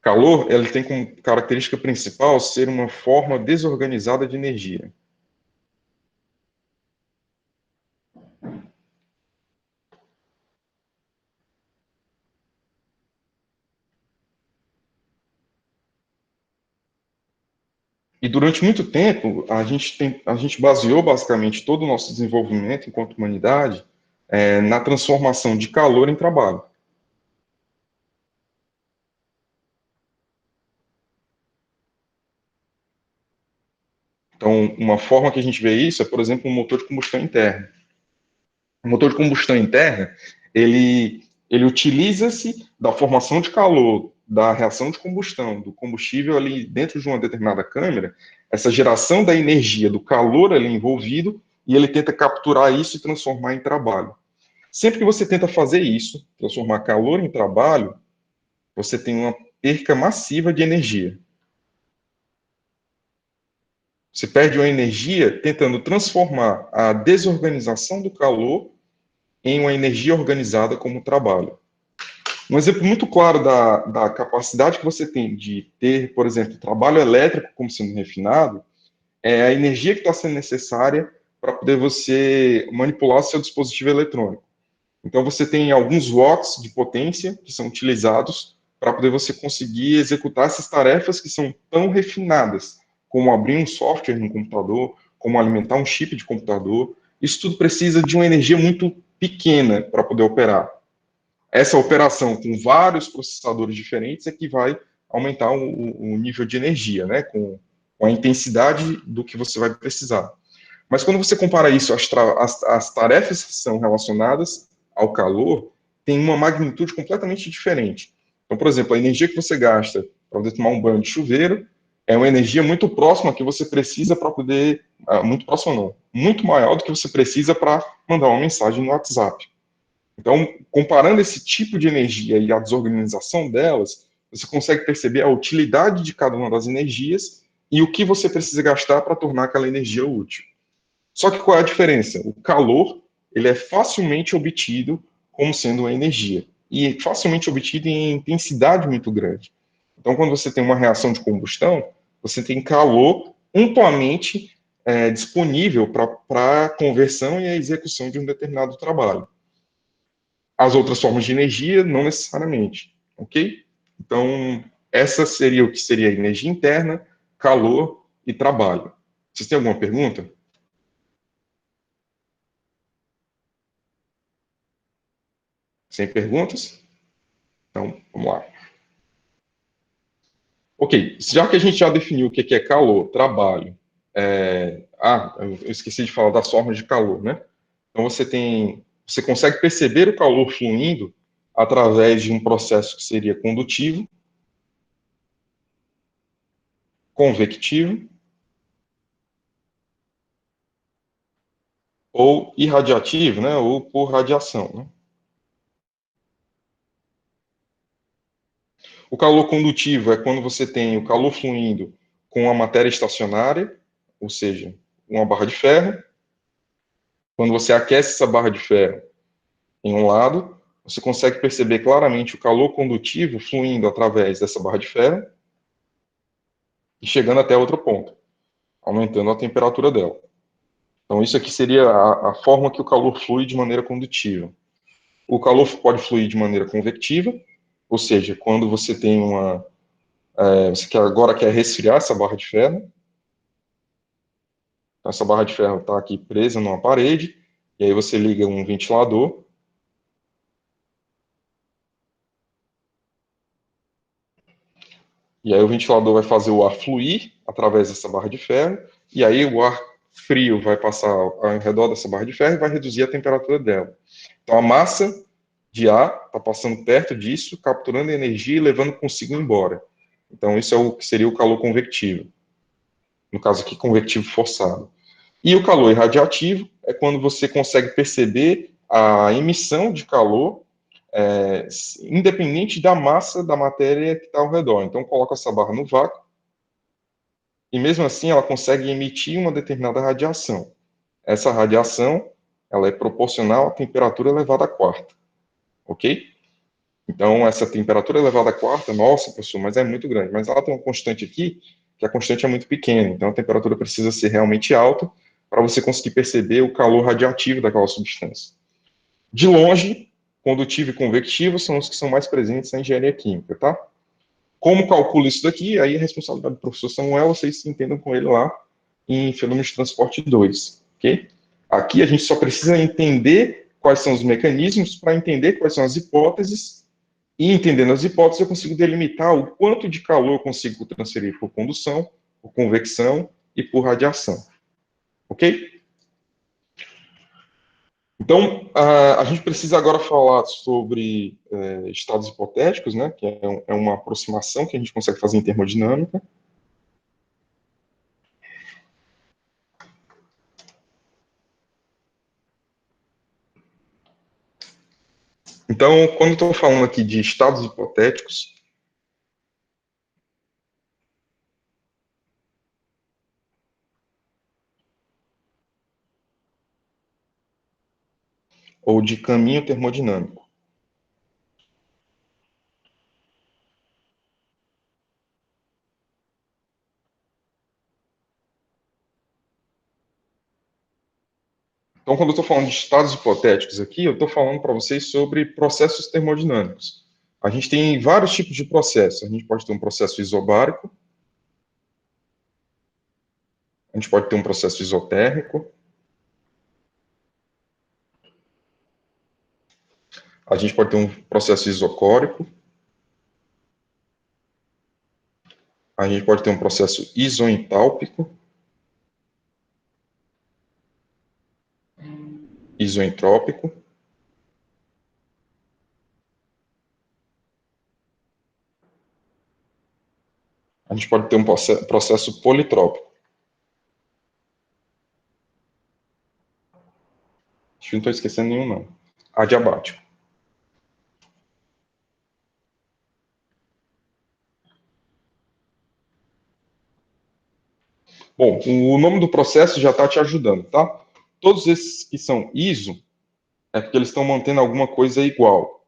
Calor, ele tem como característica principal ser uma forma desorganizada de energia. E durante muito tempo, a gente baseou basicamente todo o nosso desenvolvimento enquanto humanidade na transformação de calor em trabalho. Então, uma forma que a gente vê isso é, por exemplo, um motor de combustão interna. O motor de combustão interna, ele utiliza-se da formação de calor, da reação de combustão, do combustível ali dentro de uma determinada câmara, essa geração da energia, do calor ali envolvido, e ele tenta capturar isso e transformar em trabalho. Sempre que você tenta fazer isso, transformar calor em trabalho, você tem uma perca massiva de energia. Você perde uma energia tentando transformar a desorganização do calor em uma energia organizada como trabalho. Um exemplo muito claro da capacidade que você tem de ter, por exemplo, trabalho elétrico como sendo refinado, é a energia que está sendo necessária para poder você manipular seu dispositivo eletrônico. Então, você tem alguns watts de potência que são utilizados para poder você conseguir executar essas tarefas que são tão refinadas, como abrir um software no computador, como alimentar um chip de computador. Isso tudo precisa de uma energia muito pequena para poder operar. Essa operação com vários processadores diferentes é que vai aumentar o nível de energia, né, com a intensidade do que você vai precisar. Mas quando você compara isso às tarefas que são relacionadas ao calor, tem uma magnitude completamente diferente. Então, por exemplo, a energia que você gasta para poder tomar um banho de chuveiro é uma energia muito próxima que você precisa para poder... muito próxima não, muito maior do que você precisa para mandar uma mensagem no WhatsApp. Então, comparando esse tipo de energia e a desorganização delas, você consegue perceber a utilidade de cada uma das energias e o que você precisa gastar para tornar aquela energia útil. Só que qual é a diferença? O calor, ele é facilmente obtido como sendo uma energia, e é facilmente obtido em intensidade muito grande. Então, quando você tem uma reação de combustão, você tem calor amplamente disponível para a conversão e a execução de um determinado trabalho. As outras formas de energia, não necessariamente, ok? Então, essa seria o que seria energia interna, calor e trabalho. Vocês têm alguma pergunta? Sem perguntas? Então, vamos lá. Ok, já que a gente já definiu o que é calor, trabalho... eu esqueci de falar das formas de calor, né? Então, você tem você consegue perceber o calor fluindo através de um processo que seria condutivo, convectivo ou irradiativo, né, ou por radiação, né? O calor condutivo é quando você tem o calor fluindo com a matéria estacionária, ou seja, uma barra de ferro. Quando você aquece essa barra de ferro em um lado, você consegue perceber claramente o calor condutivo fluindo através dessa barra de ferro e chegando até outro ponto, aumentando a temperatura dela. Então, isso aqui seria a forma que o calor flui de maneira condutiva. O calor pode fluir de maneira convectiva, ou seja, quando você tem você agora quer resfriar essa barra de ferro. Então, essa barra de ferro está aqui presa numa parede, e aí você liga um ventilador. E aí o ventilador vai fazer o ar fluir através dessa barra de ferro, e aí o ar frio vai passar ao redor dessa barra de ferro e vai reduzir a temperatura dela. Então a massa de ar está passando perto disso, capturando energia e levando consigo embora. Então isso é o que seria o calor convectivo. No caso aqui, convectivo forçado. E o calor irradiativo é quando você consegue perceber a emissão de calor independente da massa da matéria que está ao redor. Então, coloca essa barra no vácuo e, mesmo assim, ela consegue emitir uma determinada radiação. Essa radiação ela é proporcional à temperatura elevada à quarta. Ok? Então, essa temperatura elevada à quarta, nossa, professor, mas é muito grande. Mas ela tem uma constante aqui, que a constante é muito pequena. Então, a temperatura precisa ser realmente alta para você conseguir perceber o calor radiativo daquela substância. De longe, condutivo e convectivo são os que são mais presentes na engenharia química, tá? Como calcula isso daqui? Aí a responsabilidade do professor Samuel, vocês se entendam com ele lá em Fenômenos de Transporte 2, ok? Aqui a gente só precisa entender quais são os mecanismos para entender quais são as hipóteses, e entendendo as hipóteses eu consigo delimitar o quanto de calor eu consigo transferir por condução, por convecção e por radiação, ok? Então, a gente precisa agora falar sobre estados hipotéticos, né, que é uma aproximação que a gente consegue fazer em termodinâmica. Então, quando eu estou falando aqui de estados hipotéticos, ou de caminho termodinâmico, então, quando eu estou falando de estados hipotéticos aqui, eu estou falando para vocês sobre processos termodinâmicos. A gente tem vários tipos de processos. A gente pode ter um processo isobárico, a gente pode ter um processo isotérmico, a gente pode ter um processo isocórico, a gente pode ter um processo isoentálpico, isoentrópico, a gente pode ter um processo politrópico. Acho que não estou esquecendo nenhum, não. Adiabático. Bom, o nome do processo já está te ajudando, tá? Todos esses que são iso, é porque eles estão mantendo alguma coisa igual.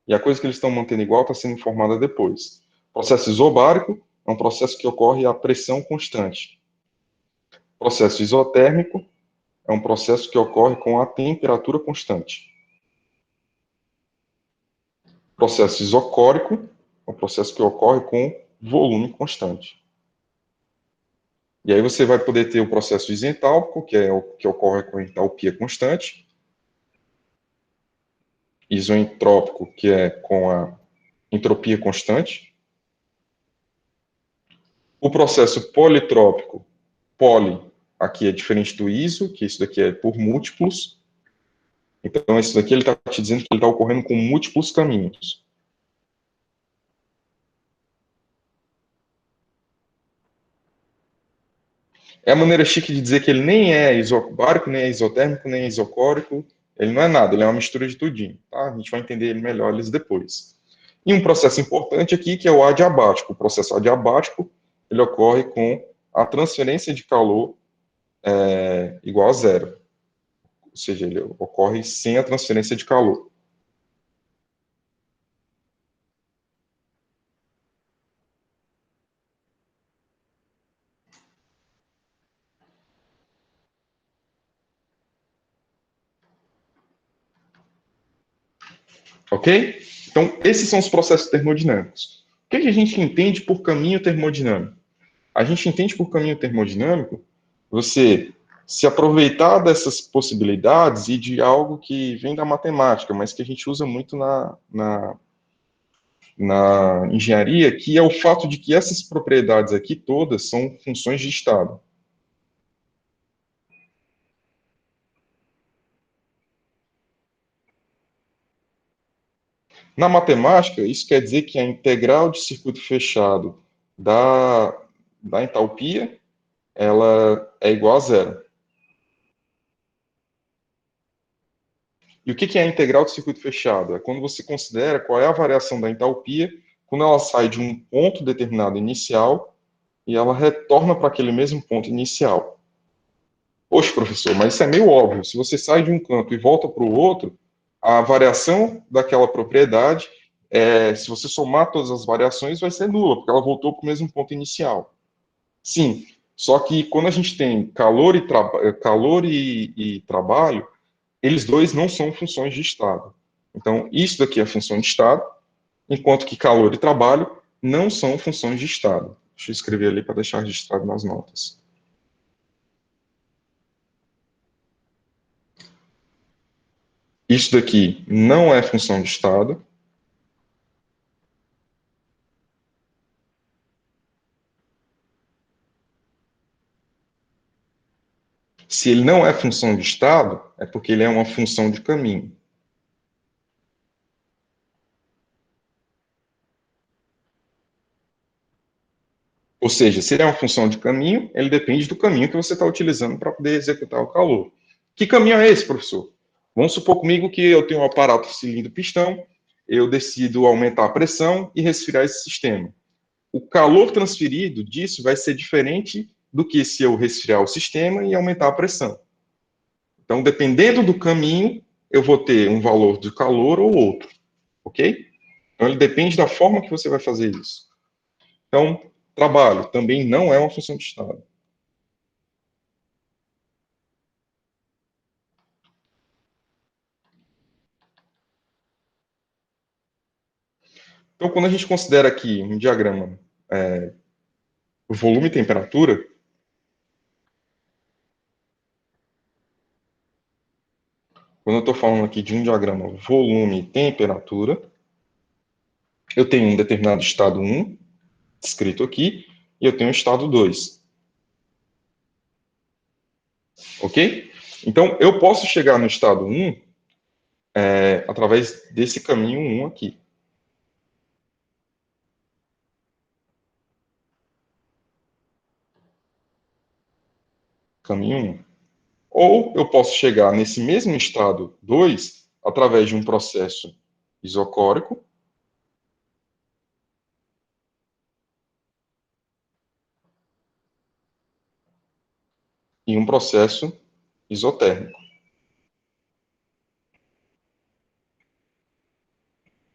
E a coisa que eles estão mantendo igual está sendo informada depois. Processo isobárico é um processo que ocorre a pressão constante. Processo isotérmico é um processo que ocorre com a temperatura constante. Processo isocórico é um processo que ocorre com volume constante. E aí você vai poder ter o processo isentálpico, que é o que ocorre com entalpia constante. Isoentrópico, que é com a entropia constante. O processo politrópico, poli, aqui é diferente do iso, que isso daqui é por múltiplos. Então, isso daqui ele está te dizendo que ele está ocorrendo com múltiplos caminhos. É a maneira chique de dizer que ele nem é isobárico, nem é isotérmico, nem é isocórico. Ele não é nada, ele é uma mistura de tudinho. Tá? A gente vai entender ele melhor eles depois. E um processo importante aqui, que é o adiabático. O processo adiabático, ele ocorre com a transferência de calor igual a zero. Ou seja, ele ocorre sem a transferência de calor. Ok? Então, esses são os processos termodinâmicos. O que a gente entende por caminho termodinâmico? A gente entende por caminho termodinâmico você se aproveitar dessas possibilidades e de algo que vem da matemática, mas que a gente usa muito na engenharia, que é o fato de que essas propriedades aqui todas são funções de estado. Na matemática, isso quer dizer que a integral de circuito fechado da entalpia, ela é igual a zero. E o que é a integral de circuito fechado? É quando você considera qual é a variação da entalpia quando ela sai de um ponto determinado inicial e ela retorna para aquele mesmo ponto inicial. Poxa, professor, mas isso é meio óbvio. Se você sai de um canto e volta para o outro, a variação daquela propriedade, se você somar todas as variações, vai ser nula, porque ela voltou para o mesmo ponto inicial. Sim, só que quando a gente tem calor e trabalho, eles dois não são funções de estado. Então, isso daqui é função de estado, enquanto que calor e trabalho não são funções de estado. Deixa eu escrever ali para deixar registrado nas notas. Isso daqui não é função de estado. Se ele não é função de estado, é porque ele é uma função de caminho. Ou seja, se ele é uma função de caminho, ele depende do caminho que você está utilizando para poder executar o calor. Que caminho é esse, professor? Vamos supor comigo que eu tenho um aparato cilindro-pistão, eu decido aumentar a pressão e resfriar esse sistema. O calor transferido disso vai ser diferente do que se eu resfriar o sistema e aumentar a pressão. Então, dependendo do caminho, eu vou ter um valor de calor ou outro, ok? Então, ele depende da forma que você vai fazer isso. Então, trabalho também não é uma função de estado. Então, quando a gente considera aqui um diagrama volume e temperatura, quando eu estou falando aqui de um diagrama volume e temperatura, eu tenho um determinado estado 1, descrito aqui, e eu tenho um estado 2. Ok? Então, eu posso chegar no estado 1 através desse caminho 1 aqui. Caminho 1. Ou eu posso chegar nesse mesmo estado 2 através de um processo isocórico, e um processo isotérmico.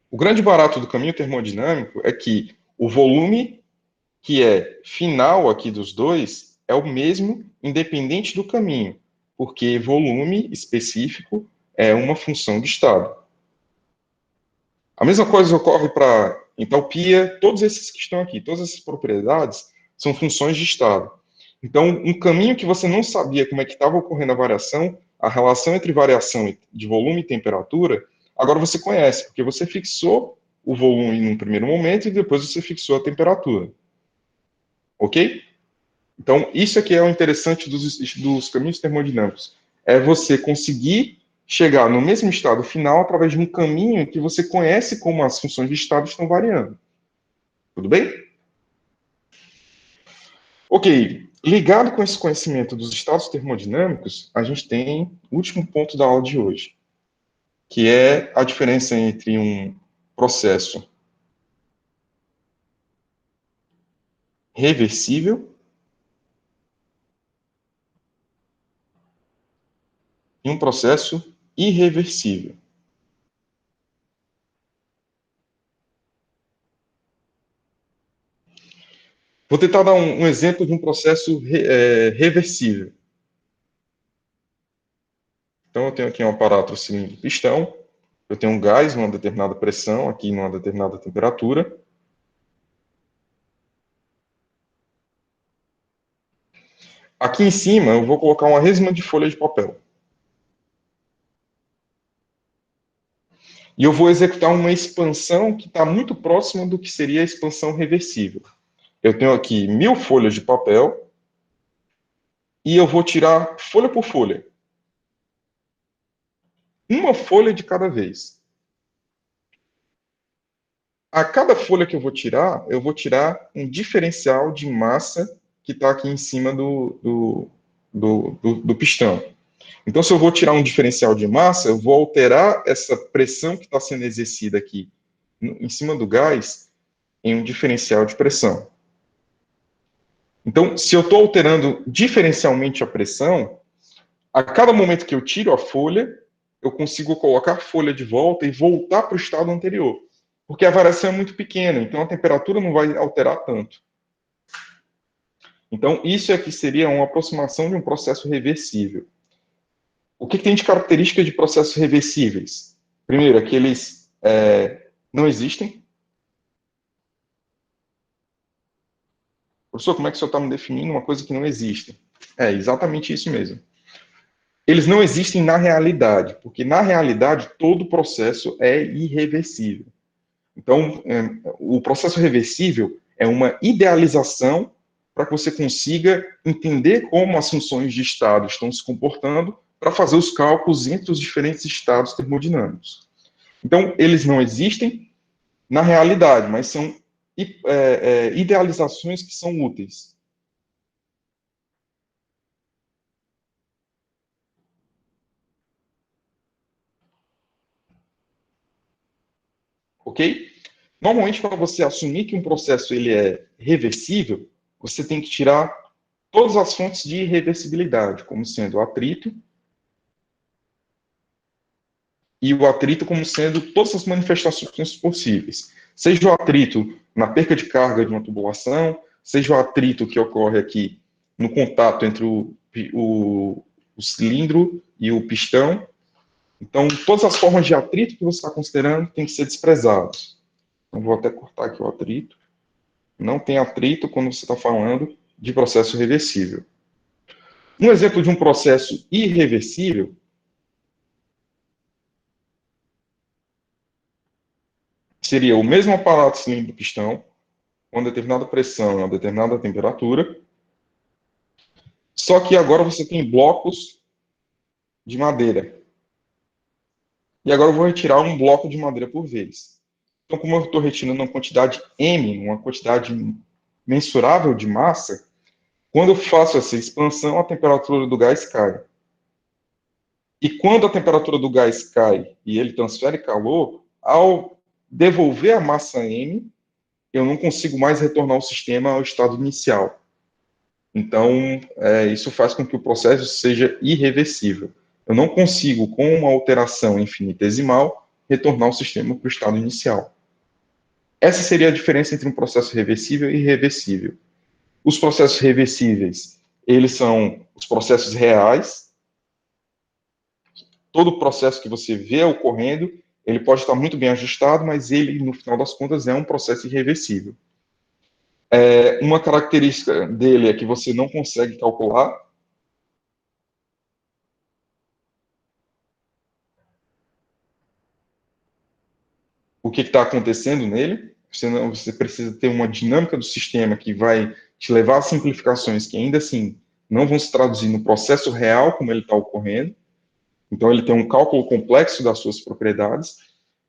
O grande barato do caminho termodinâmico é que o volume que é final aqui dos dois é o mesmo, independente do caminho, porque volume específico é uma função de estado. A mesma coisa ocorre para entalpia, todos esses que estão aqui, todas essas propriedades são funções de estado. Então, um caminho que você não sabia como é que estava ocorrendo a relação entre variação de volume e temperatura, agora você conhece, porque você fixou o volume num primeiro momento e depois você fixou a temperatura. Ok? Então, isso aqui é o interessante dos caminhos termodinâmicos. É você conseguir chegar no mesmo estado final através de um caminho que você conhece como as funções de estado estão variando. Tudo bem? Ok, ligado com esse conhecimento dos estados termodinâmicos, a gente tem o último ponto da aula de hoje, que é a diferença entre um processo reversível e um processo irreversível. Vou tentar dar um exemplo de um processo reversível. Então, eu tenho aqui um aparato cilindro pistão, eu tenho um gás numa determinada pressão, aqui numa determinada temperatura. Aqui em cima, eu vou colocar uma resma de folha de papel. E eu vou executar uma expansão que está muito próxima do que seria a expansão reversível. Eu tenho aqui 1000 folhas de papel e eu vou tirar folha por folha. Uma folha de cada vez. A cada folha que eu vou tirar um diferencial de massa que está aqui em cima do pistão. Então, se eu vou tirar um diferencial de massa, eu vou alterar essa pressão que está sendo exercida aqui em cima do gás em um diferencial de pressão. Então, se eu estou alterando diferencialmente a pressão, a cada momento que eu tiro a folha, eu consigo colocar a folha de volta e voltar para o estado anterior. Porque a variação é muito pequena, então a temperatura não vai alterar tanto. Então, isso aqui seria uma aproximação de um processo reversível. O que tem de característica de processos reversíveis? Primeiro, é que eles não existem. Professor, como é que o senhor está me definindo uma coisa que não existe? É exatamente isso mesmo. Eles não existem na realidade, porque na realidade todo processo é irreversível. Então, o processo reversível é uma idealização para que você consiga entender como as funções de estado estão se comportando para fazer os cálculos entre os diferentes estados termodinâmicos. Então, eles não existem na realidade, mas são idealizações que são úteis. Ok? Normalmente, para você assumir que um processo ele é reversível, você tem que tirar todas as fontes de irreversibilidade, como sendo o atrito, e o atrito como sendo todas as manifestações possíveis. Seja o atrito na perca de carga de uma tubulação, seja o atrito que ocorre aqui no contato entre o cilindro e o pistão. Então, todas as formas de atrito que você está considerando têm que ser desprezadas. Então, vou até cortar aqui o atrito. Não tem atrito quando você está falando de processo reversível. Um exemplo de um processo irreversível seria o mesmo aparato cilindro-pistão, com uma determinada pressão e uma determinada temperatura, só que agora você tem blocos de madeira. E agora eu vou retirar um bloco de madeira por vez. Então, como eu estou retirando uma quantidade M, uma quantidade mensurável de massa, quando eu faço essa expansão, a temperatura do gás cai. E quando a temperatura do gás cai e ele transfere calor, ao devolver a massa M, eu não consigo mais retornar o sistema ao estado inicial. Então, isso faz com que o processo seja irreversível. Eu não consigo, com uma alteração infinitesimal, retornar o sistema para o estado inicial. Essa seria a diferença entre um processo reversível e irreversível. Os processos reversíveis, eles são os processos reais. Todo processo que você vê ocorrendo, ele pode estar muito bem ajustado, mas ele, no final das contas, é um processo irreversível. Uma característica dele é que você não consegue calcular. O que está acontecendo nele. Você precisa ter uma dinâmica do sistema que vai te levar a simplificações que ainda assim não vão se traduzir no processo real como ele está ocorrendo. Então, ele tem um cálculo complexo das suas propriedades,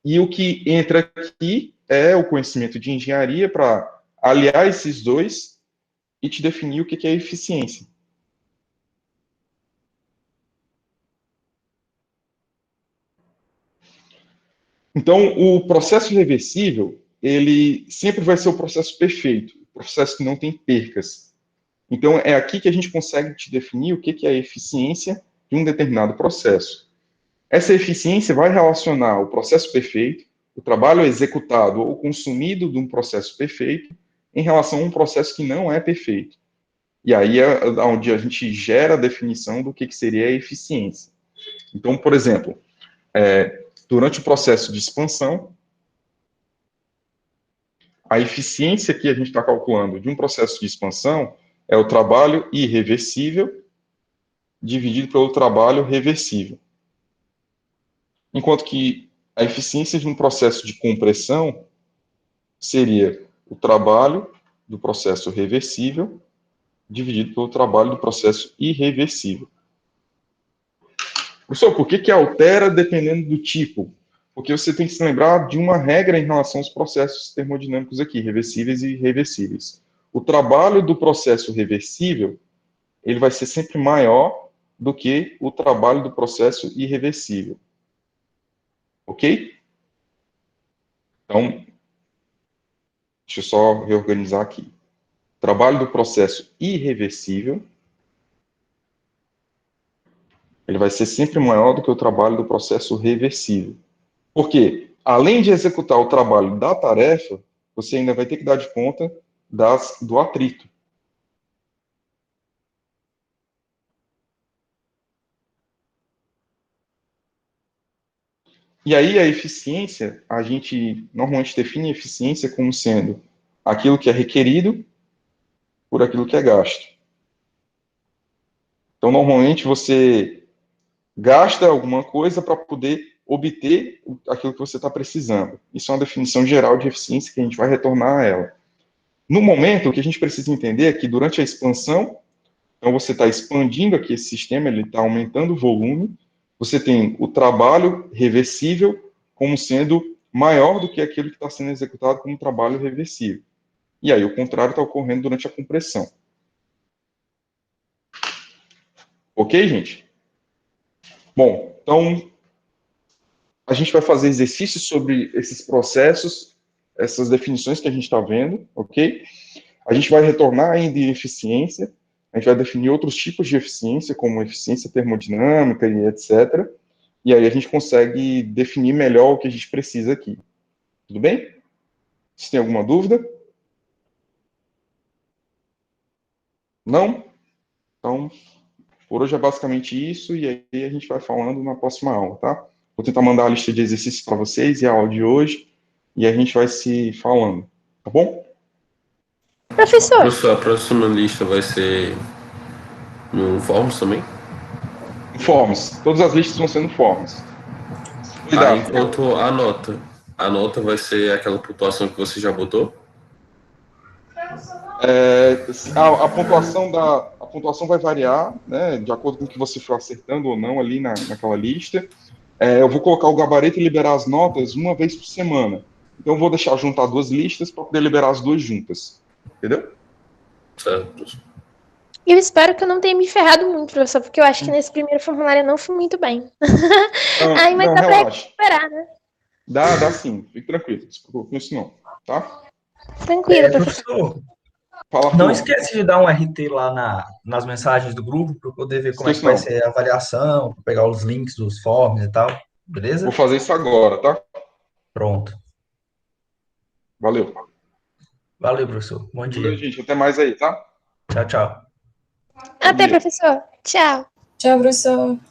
e o que entra aqui é o conhecimento de engenharia para aliar esses dois e te definir o que é eficiência. Então, o processo reversível, ele sempre vai ser o processo perfeito, o processo que não tem percas. Então, é aqui que a gente consegue te definir o que é a eficiência de um determinado processo. Essa eficiência vai relacionar o processo perfeito, o trabalho executado ou consumido de um processo perfeito, em relação a um processo que não é perfeito. E aí é onde a gente gera a definição do que seria a eficiência. Então, por exemplo, durante o processo de expansão, a eficiência que a gente está calculando de um processo de expansão é o trabalho irreversível dividido pelo trabalho reversível. Enquanto que a eficiência de um processo de compressão seria o trabalho do processo reversível dividido pelo trabalho do processo irreversível. Professor, por que altera dependendo do tipo? Porque você tem que se lembrar de uma regra em relação aos processos termodinâmicos aqui, reversíveis e irreversíveis. O trabalho do processo reversível, ele vai ser sempre maior do que o trabalho do processo irreversível. Ok? Então, deixa eu só reorganizar aqui. O trabalho do processo irreversível, ele vai ser sempre maior do que o trabalho do processo reversível. Porque, além de executar o trabalho da tarefa, você ainda vai ter que dar de conta do atrito. E aí, a eficiência, a gente normalmente define a eficiência como sendo aquilo que é requerido por aquilo que é gasto. Então, normalmente, você gasta alguma coisa para poder obter aquilo que você está precisando. Isso é uma definição geral de eficiência que a gente vai retornar a ela. No momento, o que a gente precisa entender é que durante a expansão, então você está expandindo aqui esse sistema, ele está aumentando o volume, você tem o trabalho reversível como sendo maior do que aquilo que está sendo executado como trabalho reversível. E aí o contrário está ocorrendo durante a compressão. Ok, gente? Bom, então a gente vai fazer exercícios sobre esses processos, essas definições que a gente está vendo, ok? A gente vai retornar ainda em eficiência, a gente vai definir outros tipos de eficiência, como eficiência termodinâmica e etc. E aí a gente consegue definir melhor o que a gente precisa aqui. Tudo bem? Se tem alguma dúvida? Não? Então, por hoje é basicamente isso, e aí a gente vai falando na próxima aula, tá? Vou tentar mandar a lista de exercícios para vocês e a aula de hoje, e a gente vai se falando, tá bom? Professor, Professor, a próxima lista vai ser no Forms também? Forms. Todas as listas vão sendo forms. Aí, enquanto a nota vai ser aquela pontuação que você já botou? A pontuação vai variar, né, de acordo com o que você for acertando ou não ali naquela lista. Eu vou colocar o gabarito e liberar as notas uma vez por semana. Então, eu vou deixar juntar duas listas para poder liberar as duas juntas. Entendeu? Certo. eu espero que eu não tenha me ferrado muito, professor, porque eu acho que nesse primeiro formulário eu não fui muito bem. Ai, mas Não, dá pra relaxa. recuperar, né? Dá sim. Fique tranquilo. Não se preocupe com isso não. Tá? Tranquilo, professor. Professor, Fala, não Arthur. esquece de dar um RT lá nas mensagens do grupo para eu poder ver como é que vai ser a avaliação, pra pegar os links dos forms e tal. Beleza? Vou fazer isso agora, tá? Pronto. Valeu. Valeu, professor. Bom Valeu, dia. gente. Até mais aí, tá? Tchau, tchau. Até, dia. professor. Tchau. Tchau, professor.